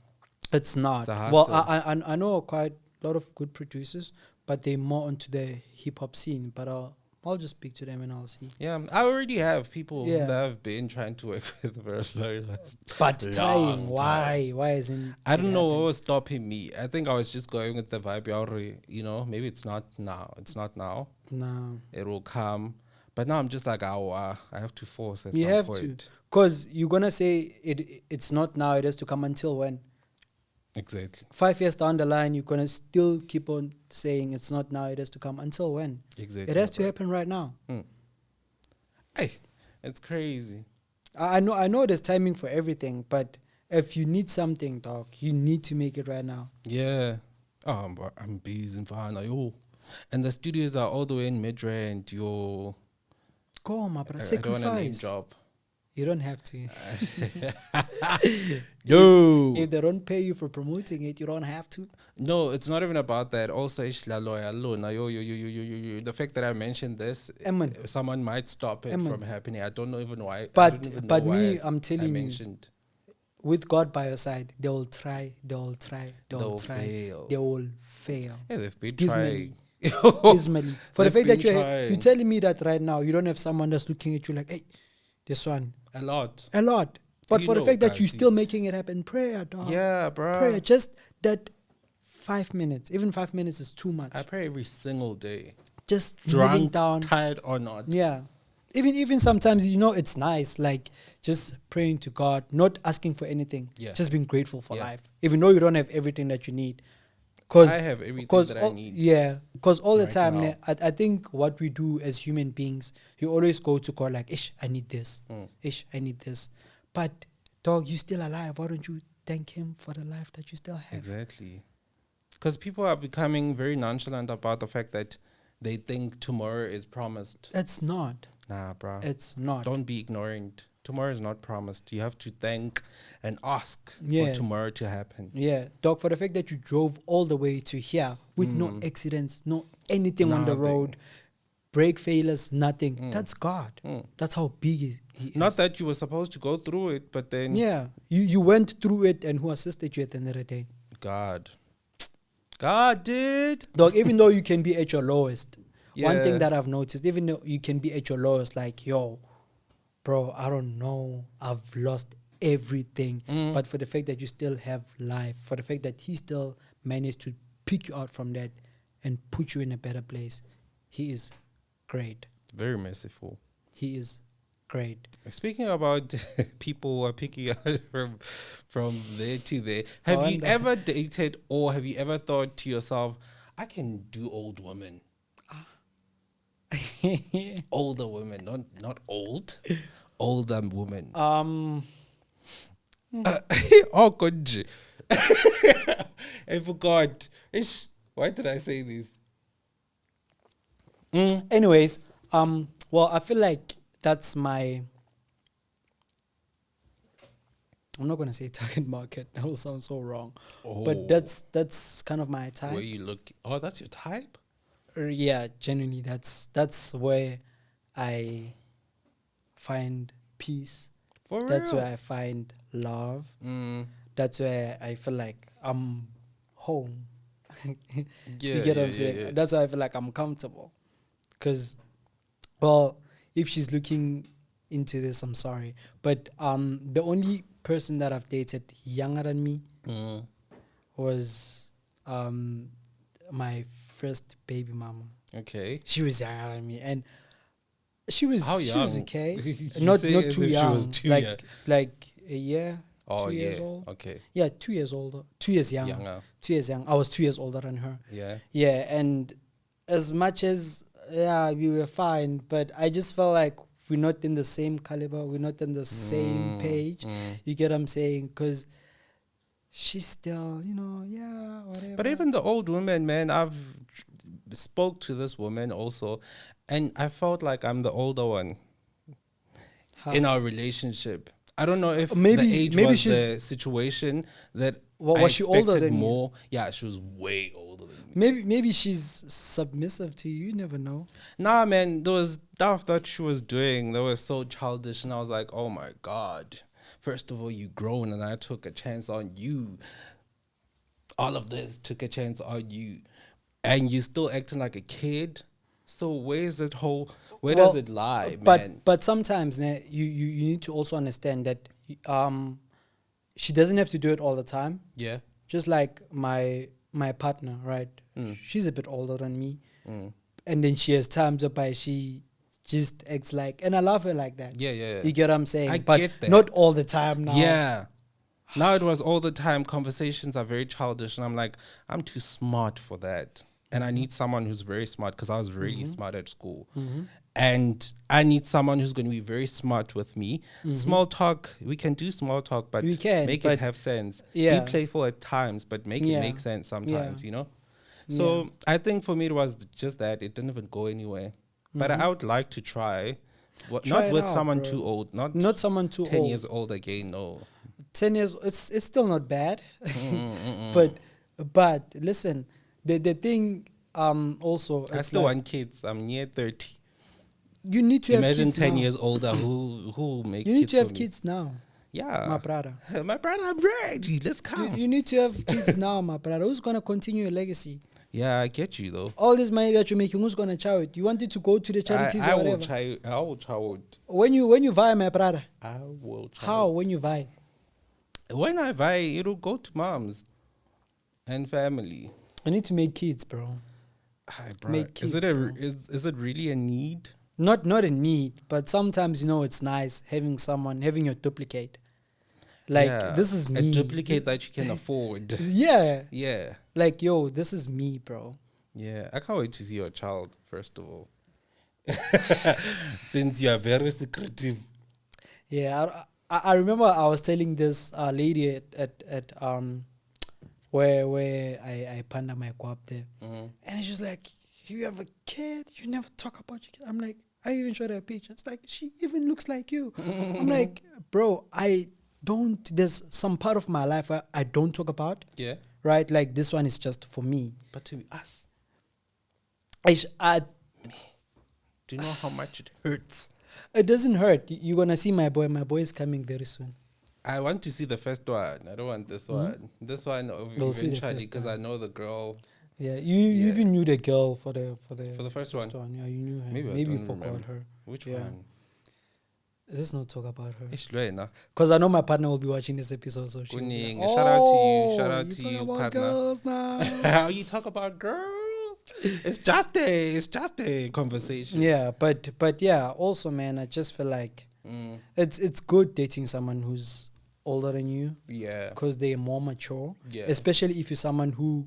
It's not. Well, I know quite a lot of good producers, but they're more onto the hip-hop scene. But I'll just speak to them and I'll see. Yeah, I already have people that I've been trying to work with for a long But trying, why? Why isn't I don't know what was stopping me. I think I was just going with the vibe already, maybe it's not now. It's not now. No. It will come. But now I'm just like, I have to force at some point. You have to. Because you're going to say it's not now, it has to come until when? Exactly. 5 years down the line, you're going to still keep on saying it's not now, it has to come until when? Exactly. It has to happen right now. Hey, it's crazy. I know there's timing for everything, but if you need something, dog, you need to make it right now. Yeah. Oh, I'm busy and fine. Yo. And the studios are all the way in Midrand, yo. Go, my brother. Sacrifice. I don't want a name drop. You don't have to. Yo. If they don't pay you for promoting it, you don't have to. No, it's not even about that. Also, the fact that I mentioned this, someone might stop it from happening. I don't know even why. But I'm telling you, with God by your side, they will try. They'll fail. Yeah, they've been trying. Dismally. For the fact that you're telling me that right now, you don't have someone that's looking at you like, hey, this one. A lot. But for the fact that you're still making it happen, prayer, dog. Yeah, bro. Prayer, just that 5 minutes. Even 5 minutes is too much. I pray every single day. Just drunk, kneeling down. tired or not. Yeah. even sometimes, you know, it's nice, like just praying to God, not asking for anything, just being grateful for life, even though you don't have everything that you need. I have everything that I need. Yeah, because all the right time, now. I think what we do as human beings, you always go to God like, ish, I need this. Ish, I need this. But dog, you still alive. Why don't you thank him for the life that you still have? Exactly. Because people are becoming very nonchalant about the fact that they think tomorrow is promised. It's not. Nah, bro. It's not. Don't be ignorant. Tomorrow is not promised. You have to thank and ask for tomorrow to happen. Yeah, dog, for the fact that you drove all the way to here with no accidents, no anything on the road, brake failures, nothing. That's God. That's how big he is. Not that you were supposed to go through it, but then... Yeah, you went through it, and who assisted you at the end of the day? God. God did. Dog, even though you can be at your lowest, one thing that I've noticed, even though you can be at your lowest, like, yo, bro, I don't know, I've lost everything. But for the fact that you still have life, for the fact that he still managed to pick you out from that and put you in a better place, he is great. Very merciful. He is great. Speaking about people who are picking out from there to there, have you ever dated, or have you ever thought to yourself, I can do old women? Older women, not old, older women. Oh, God. I forgot. Ish, why did I say this? Anyways, well, I feel like that's my... I'm not gonna say target market. That will sound so wrong. But that's kind of my type. Where you look? Oh, that's your type? Yeah, genuinely, that's where I find peace. For real? That's where I find love. That's where I feel like I'm home. You get what I'm saying? Yeah. That's why I feel like I'm comfortable. Because, well, if she's looking into this, I'm sorry. But the only person that I've dated younger than me was my first baby mama. Okay. She was younger than me, and she was How young? She was okay. not too young. She was too young. Like a year. Oh, 2 years old. Okay. Yeah, 2 years older. 2 years younger. 2 years young. I was 2 years older than her. Yeah. Yeah, and as much as we were fine, but I just felt like we're not in the same caliber. We're not in the same page. You get what I'm saying? Because she's still, whatever. But even the old women, man, I've spoke to this woman also, and I felt like I'm the older one in our relationship. I don't know if the age was the situation that was she older than more. You? Yeah, she was way older than me. Maybe she's submissive to you. You never know. Nah, man, there was stuff that she was doing that was so childish, and I was like, oh my God. First of all, you grown, and I took a chance on you. All of this took a chance on you, and you still acting like a kid. So where's that whole? Where does it lie, man? But sometimes, you need to also understand that she doesn't have to do it all the time. Yeah. Just like my partner, right? She's a bit older than me, and then she has times whereby she just acts like, and I love her like that. Yeah. You get what I'm saying? I but get that. Not all the time now. Yeah. Now it was all the time. Conversations are very childish, and I'm like, I'm too smart for that. And I need someone who's very smart, because I was really smart at school. And I need someone who's going to be very smart with me. Small talk, we can do small talk, but make it have sense. Yeah. Be playful at times, but make it make sense sometimes, So I think for me it was just that. It didn't even go anywhere. But I would like to try. Not with someone too old. Not someone too 10 old. years old again, no. 10 years, it's still not bad. But listen, the thing also, I still want kids. I'm near 30. You need to imagine have kids 10 now. years older who make kids. You need to have for me. kids now. Yeah. My brother, I'm ready. Let's come. You need to have kids now, my brother. Who's gonna continue your legacy? Yeah, I get you though. All this money that you're making, who's gonna chow it? You want it to go to the charities or whatever? I will chow it. When you vie, my brother. I will chow. How? When you vie? When I vie, it'll go to moms and family. I need to make kids, bro. Hi, bro. Make kids, is it really a need? Not a need, but sometimes it's nice having your duplicate. Like this is me. A duplicate that you can afford. Yeah. Yeah. Like this is me, bro. Yeah. I can't wait to see your child, first of all. Since you are very secretive. Yeah, I remember I was telling this lady at where I panda my guap there, and she's like, "You have a kid? You never talk about your kid." I'm like, I even showed her a picture. It's like she even looks like you. I'm like, bro, I don't. There's some part of my life I don't talk about. Yeah. Right, like this one is just for me. But to us, I do you know how much it hurts? It doesn't hurt. You're gonna see my boy. My boy is coming very soon. I want to see the first one. I don't want this one. This one eventually, because I know the girl. Yeah, you even knew the girl for the first one. Yeah, you knew her. Maybe you forgot remember. Her. Which one? Let's not talk about her. Because I know my partner will be watching this episode. So she like, shout out to you. Shout out to you, partner. Girls now. How you talk about girls? It's just a conversation. Yeah, but yeah. Also, man, I just feel like it's good dating someone who's older than you. Yeah, because they're more mature. Yeah, especially if you're someone who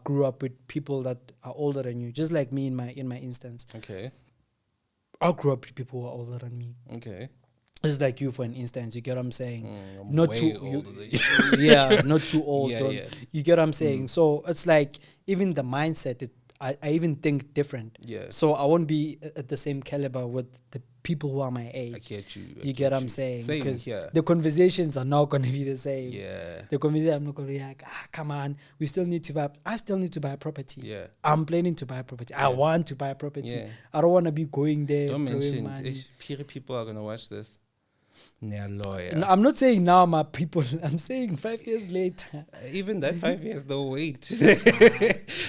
grew up with people that are older than you. Just like me in my instance. Okay. I grew up with people who are older than me. Okay. Just like you, for an instance, you get what I'm saying? Not too old. Yeah, not too old. Yeah. You get what I'm saying? So it's like even the mindset, I even think different. Yeah. So I won't be at the same caliber with the people who are my age. I get you. You get what I'm saying? Same, because yeah. the conversations are not going to be the same. Yeah. The conversation, I'm not going to be like, come on, we still need to buy. I still need to buy a property. Yeah. I'm planning to buy a property. Yeah. I want to buy a property. Yeah. I don't want to be going there. Don't mention money. people are going to watch this. Yeah, lawyer. No, I'm not saying now, my people. I'm saying 5 years later. Even that 5 years, they'll wait.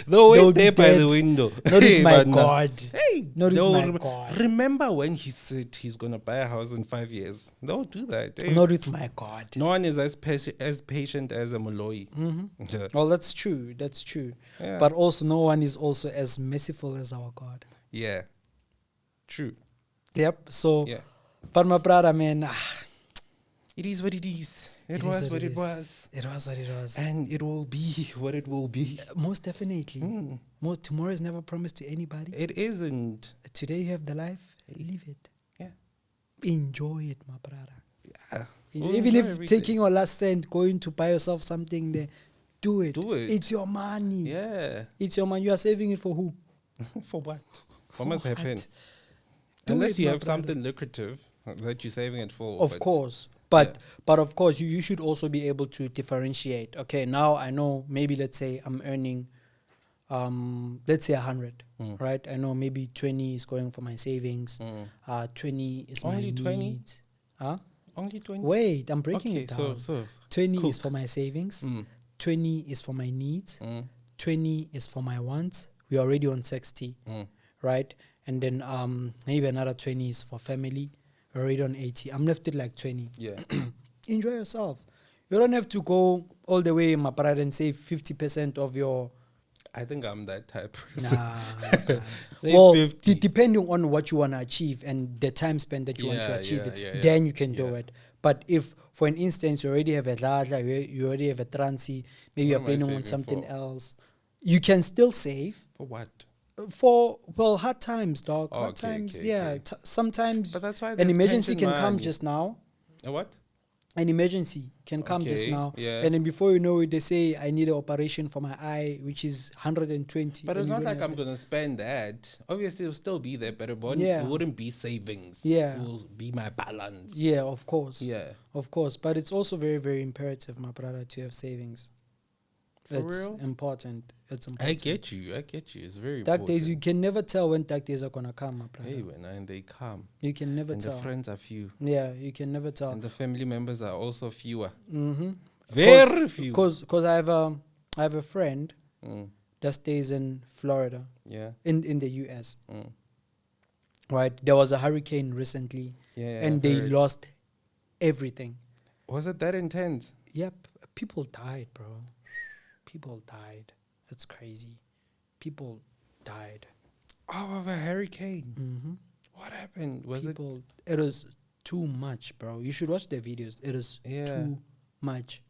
They'll wait there by the window. Not with my God. Hey, not with my God. Remember when he said he's going to buy a house in 5 years? They'll do that. Hey. Not with my God. No one is as patient as a Moloi. Yeah. Well, that's true. That's true. Yeah. But also, no one is also as merciful as our God. Yeah. True. Yep. So... Yeah. But my brother, man, it is what it is. It was what it was. It was what it was. And it will be what it will be. Most definitely. Tomorrow is never promised to anybody. It isn't. Today you have the life, live it. Yeah. Enjoy it, my brother. Yeah. Even if taking your last cent, going to buy yourself something there, do it. Do it. It's your money. Yeah. It's your money. You are saving it for who? For what? What must happen? Unless you have something lucrative that you're saving it for. Of course. But of course, you should also be able to differentiate. Okay, now I know maybe let's say I'm earning, let's say 100, right? I know maybe 20 is going for my savings. 20 is only my 20? needs. Huh? Only 20? Wait, I'm breaking it down. So 20 is for my savings. 20 is for my needs. 20 is for my wants. We're already on 60, right? And then maybe another 20 is for family. We're already on 80. I'm left with like 20. Yeah. Enjoy yourself. You don't have to go all the way, my brother, and save 50% of your... I think I'm that type of person. Nah. Well, depending on what you want to achieve and the time spent that you want to achieve it, then you can do it. But if, for an instance, you already have a Ladla, you already have a Transi, maybe you're planning on something else, you can still save. For what? For hard times, dog. Oh, hard times, sometimes. But that's why an emergency can come just now. A what? An emergency can come just now, yeah. And then before you know it, they say I need an operation for my eye, which is 120. But it's not like I'm gonna spend that. Obviously, it'll still be there, but it wouldn't be savings. Yeah, it will be my balance. Yeah, of course. Yeah, of course. But it's also very, very imperative, my brother, to have savings. It's real? Important. It's important. I get you. It's very dark important. days, you can never tell when dark days are gonna come, my brother. Hey, when they come, you can never and tell. the friends are few. Yeah, you can never tell. And the family members are also fewer. Very few. Because I have a friend that stays in Florida. Yeah. In the US. Right. There was a hurricane recently. Yeah. And they lost everything. Was it that intense? Yep. People died, bro. People died. It's crazy. People died. Oh, of a hurricane. What happened? It was too much, bro. You should watch the videos. It is too much.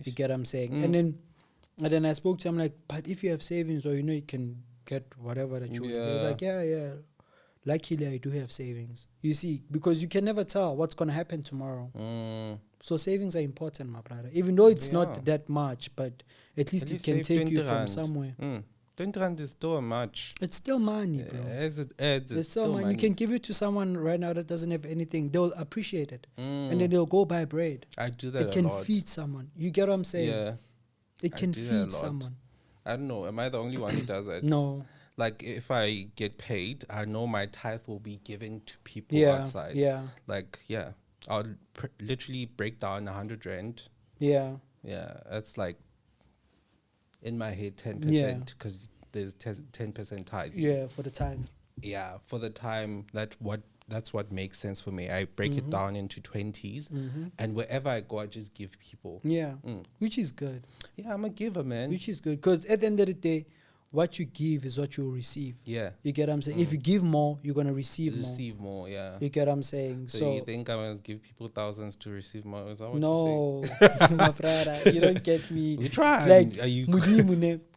You get what I'm saying? And then I spoke to him like, but if you have savings or you can get whatever that you want. He was like, yeah. Luckily, I do have savings. You see, because you can never tell what's going to happen tomorrow. So savings are important, my brother. Even though it's not that much, but at least it can take you from somewhere. 20 rand is still much. It's still money, bro. As it adds, it's still money. You can give it to someone right now that doesn't have anything. They'll appreciate it. And then they'll go buy bread. I do that It can feed someone. You get what I'm saying? Yeah. It can feed someone. I don't know. Am I the only one who does that? No. Like, if I get paid, I know my tithe will be given to people outside. Yeah. Like, I'll literally break down 100 rand. Yeah. Yeah. That's like, in my head, 10%. Because there's 10% tithe. Yeah, for the time. Yeah, for the time. That's what makes sense for me. I break it down into 20s. And wherever I go, I just give people. Yeah. Which is good. Yeah, I'm a giver, man. Which is good. Because at the end of the day, what you give is what you will receive. Yeah. You get what I'm saying? If you give more, you're going to receive more. Receive more, yeah. You get what I'm saying? So you think I'm going to give people thousands to receive more? Is that what no, my brother, you don't get me. We try. Like,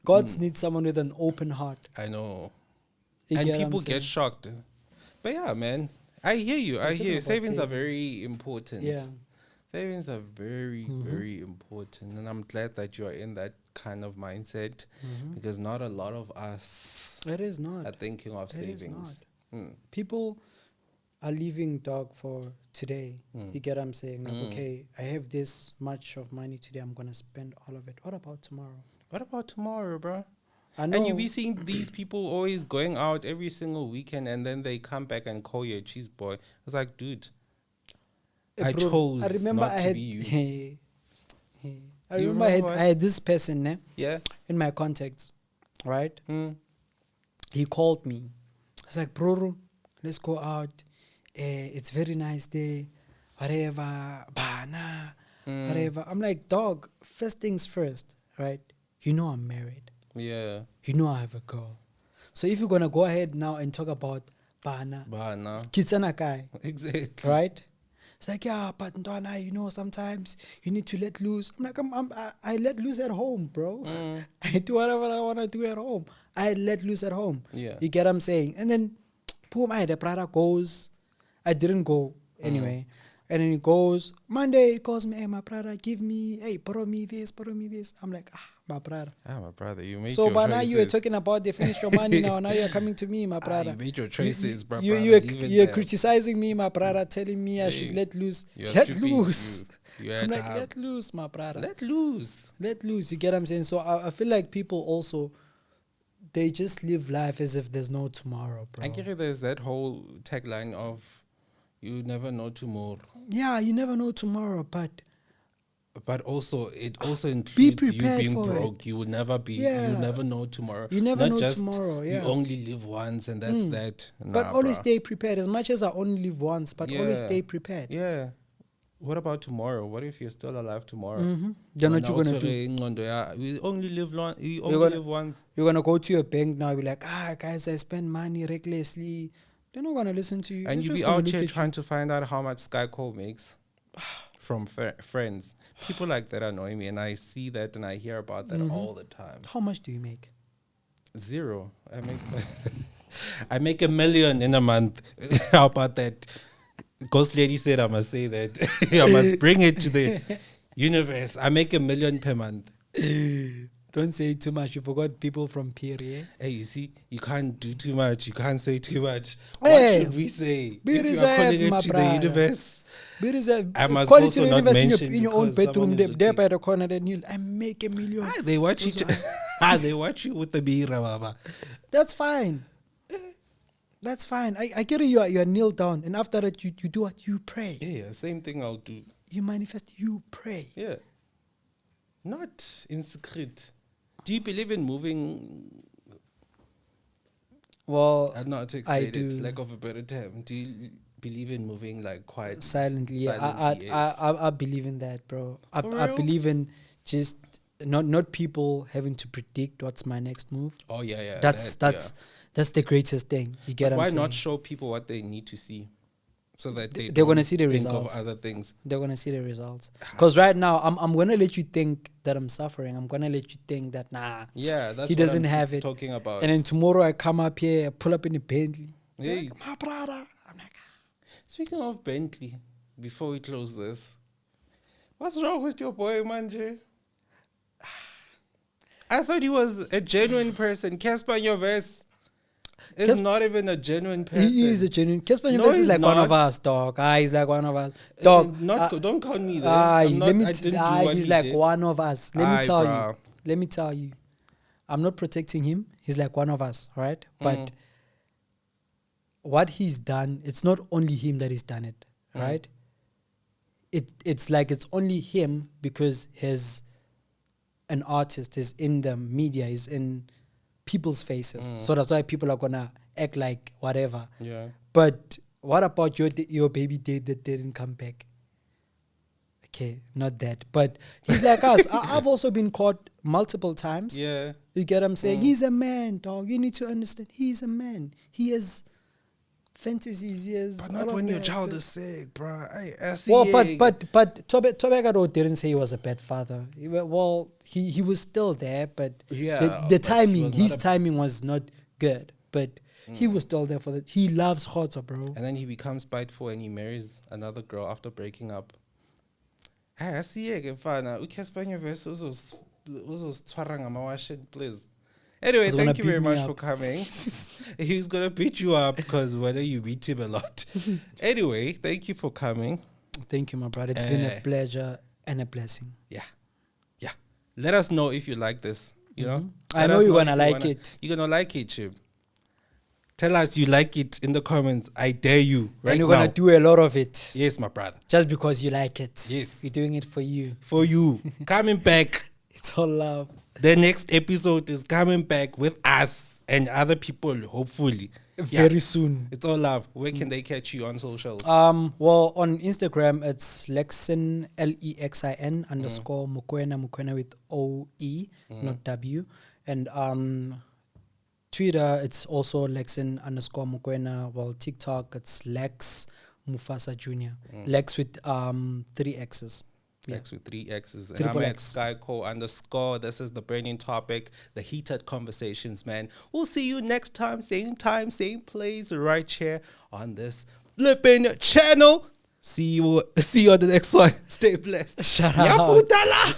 God needs someone with an open heart. I know. And people get shocked. But yeah, man, I hear you. I hear you. Savings are very important. Yeah. Savings are very, very important. And I'm glad that you are in that kind of mindset because not a lot of us are thinking of savings. People are leaving dog for today. You get what I'm saying? Like, okay, I have this much of money today. I'm going to spend all of it. What about tomorrow? What about tomorrow, bro? I know. And you be seeing these people always going out every single weekend and then they come back and call you a cheese boy. It's like, dude, I chose not to be you. I remember I had this person in my contacts, right? He called me. It's like, bro, let's go out. It's very nice day. Whatever. Whatever. I'm like, dog, first things first, right? You know I'm married. Yeah. You know I have a girl. So if you're going to go ahead now and talk about bana. Kitsana kai. Exactly. Right? It's like, yeah, but Ndwana, sometimes you need to let loose. I'm like, I let loose at home, bro. I do whatever I want to do at home. I let loose at home. Yeah. You get what I'm saying? And then, boom, the brother goes. I didn't go anyway. And then he goes, Monday, he calls me, hey, my brother, borrow me this. I'm like, my brother. My brother, you made your choices. So, but now you were talking about they finished your money now. Now you're coming to me, my brother. You made your choices, bro. You're criticizing me, my brother, telling me I should let loose. Let loose. I'm like, let loose, my brother. Let loose. You get what I'm saying? So, I feel like people also, they just live life as if there's no tomorrow, bro. I get there's that whole tagline of, you never know tomorrow. Yeah, you never know tomorrow, but also it also includes you being broke. You will never be. Yeah. You never know tomorrow. You never know just tomorrow. Yeah. You only live once, and that's that. But always stay prepared. As much as I only live once, but always stay prepared. Yeah. What about tomorrow? What if you're still alive tomorrow? Then what you gonna do? We only live live once. You're gonna go to your bank now. Be like, guys, I spend money recklessly. They're not gonna listen to you. And you be out here trying to find out how much Skyco makes from friends. People like that annoy me, and I see that and I hear about that all the time. How much do you make? 0. I make $1 million in a month. How about that? Ghost lady said I must say that. I must bring it to the universe. I make $1 million per month. Don't say too much. You forgot people from Piri. Hey, you see, you can't do too much. You can't say too much. What should we say? Be reserved, calling it my to brother. the universe. Be reserved. I must call also it to the not universe mention in your own bedroom, there by the corner. Then you, I make $1 million. They watch you. They watch you with the bira, baba. That's fine. That's fine. I get it. You are kneel down, and after that, you do what? You pray. Yeah, same thing I'll do. You manifest. You pray. Yeah. Not in secret. Do you believe in moving? Well, I do. Lack of a better term. Do you believe in moving like quietly? Silently. I believe in that, bro. I believe in just not people having to predict what's my next move. Oh yeah. That's the greatest thing. You get But what I'm why saying? not show people what they need to see, so that They're don't gonna see the think results. of other things? They're gonna see the results. Because right now, I'm gonna let you think that I'm suffering. I'm gonna let you think that Yeah, that's he what doesn't I'm have it. talking about. And then tomorrow I come up here, I pull up in a Bentley. Hey. Like, my brother. I'm like, Speaking of Bentley, before we close this, what's wrong with your boy, Manje? I thought he was a genuine person. Cassper Nyovest is not even a genuine person. he is a genuine. Cassper No, Nyovest is he's like one of not. us, dog. He's like one of us, dog. Don't count me there. I didn't do what he's he like did. one of us. Let Bruh. me tell you. I'm not protecting him. He's like one of us, right? But what he's done, it's not only him that he's done it, right? It's like it's only him because he's an artist, is in the media, is in people's faces. So that's why people are gonna act like whatever. Yeah. But what about your baby dad that didn't come back? Okay, not that. But he's like us. I've also been caught multiple times. Yeah. You get what I'm saying? He's a man, dog. You need to understand. He's a man. He has fantasies. He has. But not when your child is sick, bro. Well, but Tobegaro didn't say he was a bad father. He was still there, but Yeah, the but timing, his timing was not good. But he was still there for that. He loves Khotso, bro. And then he becomes spiteful and he marries another girl after breaking up. Hey, I see it, Fana. Cassper Nyovest uzozithwara ngamawashing, please. Anyway, He's thank gonna you very beat me much up. for coming. He's gonna beat you up because whether you beat him a lot. Anyway, thank you for coming. Thank you, my brother. It's been a pleasure and a blessing. Yeah. Let us know if you like this. You know, I know you're gonna like it. You're gonna like it, Chib. Tell us you like it in the comments. I dare you. Right and you're now. gonna do a lot of it. Yes, my brother. Just because you like it. Yes. We're doing it for you. For you. Coming back. It's all love. The next episode is coming back with us and other people, hopefully. Very soon. It's all love. Where can they catch you on socials? Well, on Instagram, it's Lexin, LEXIN _ Mukwena with OE, not W. And Twitter, it's also Lexin _ Mukwena. Well, TikTok, it's Lex Mufasa Jr. Lex with 3 X's. Lex with 3 X's. And Triple I'm at X. Skyco_. This is the burning topic, the heated conversations, man. We'll see you next time, same place, right here on this flipping channel. See you on the next one. Stay blessed. Shout out. Yaputala.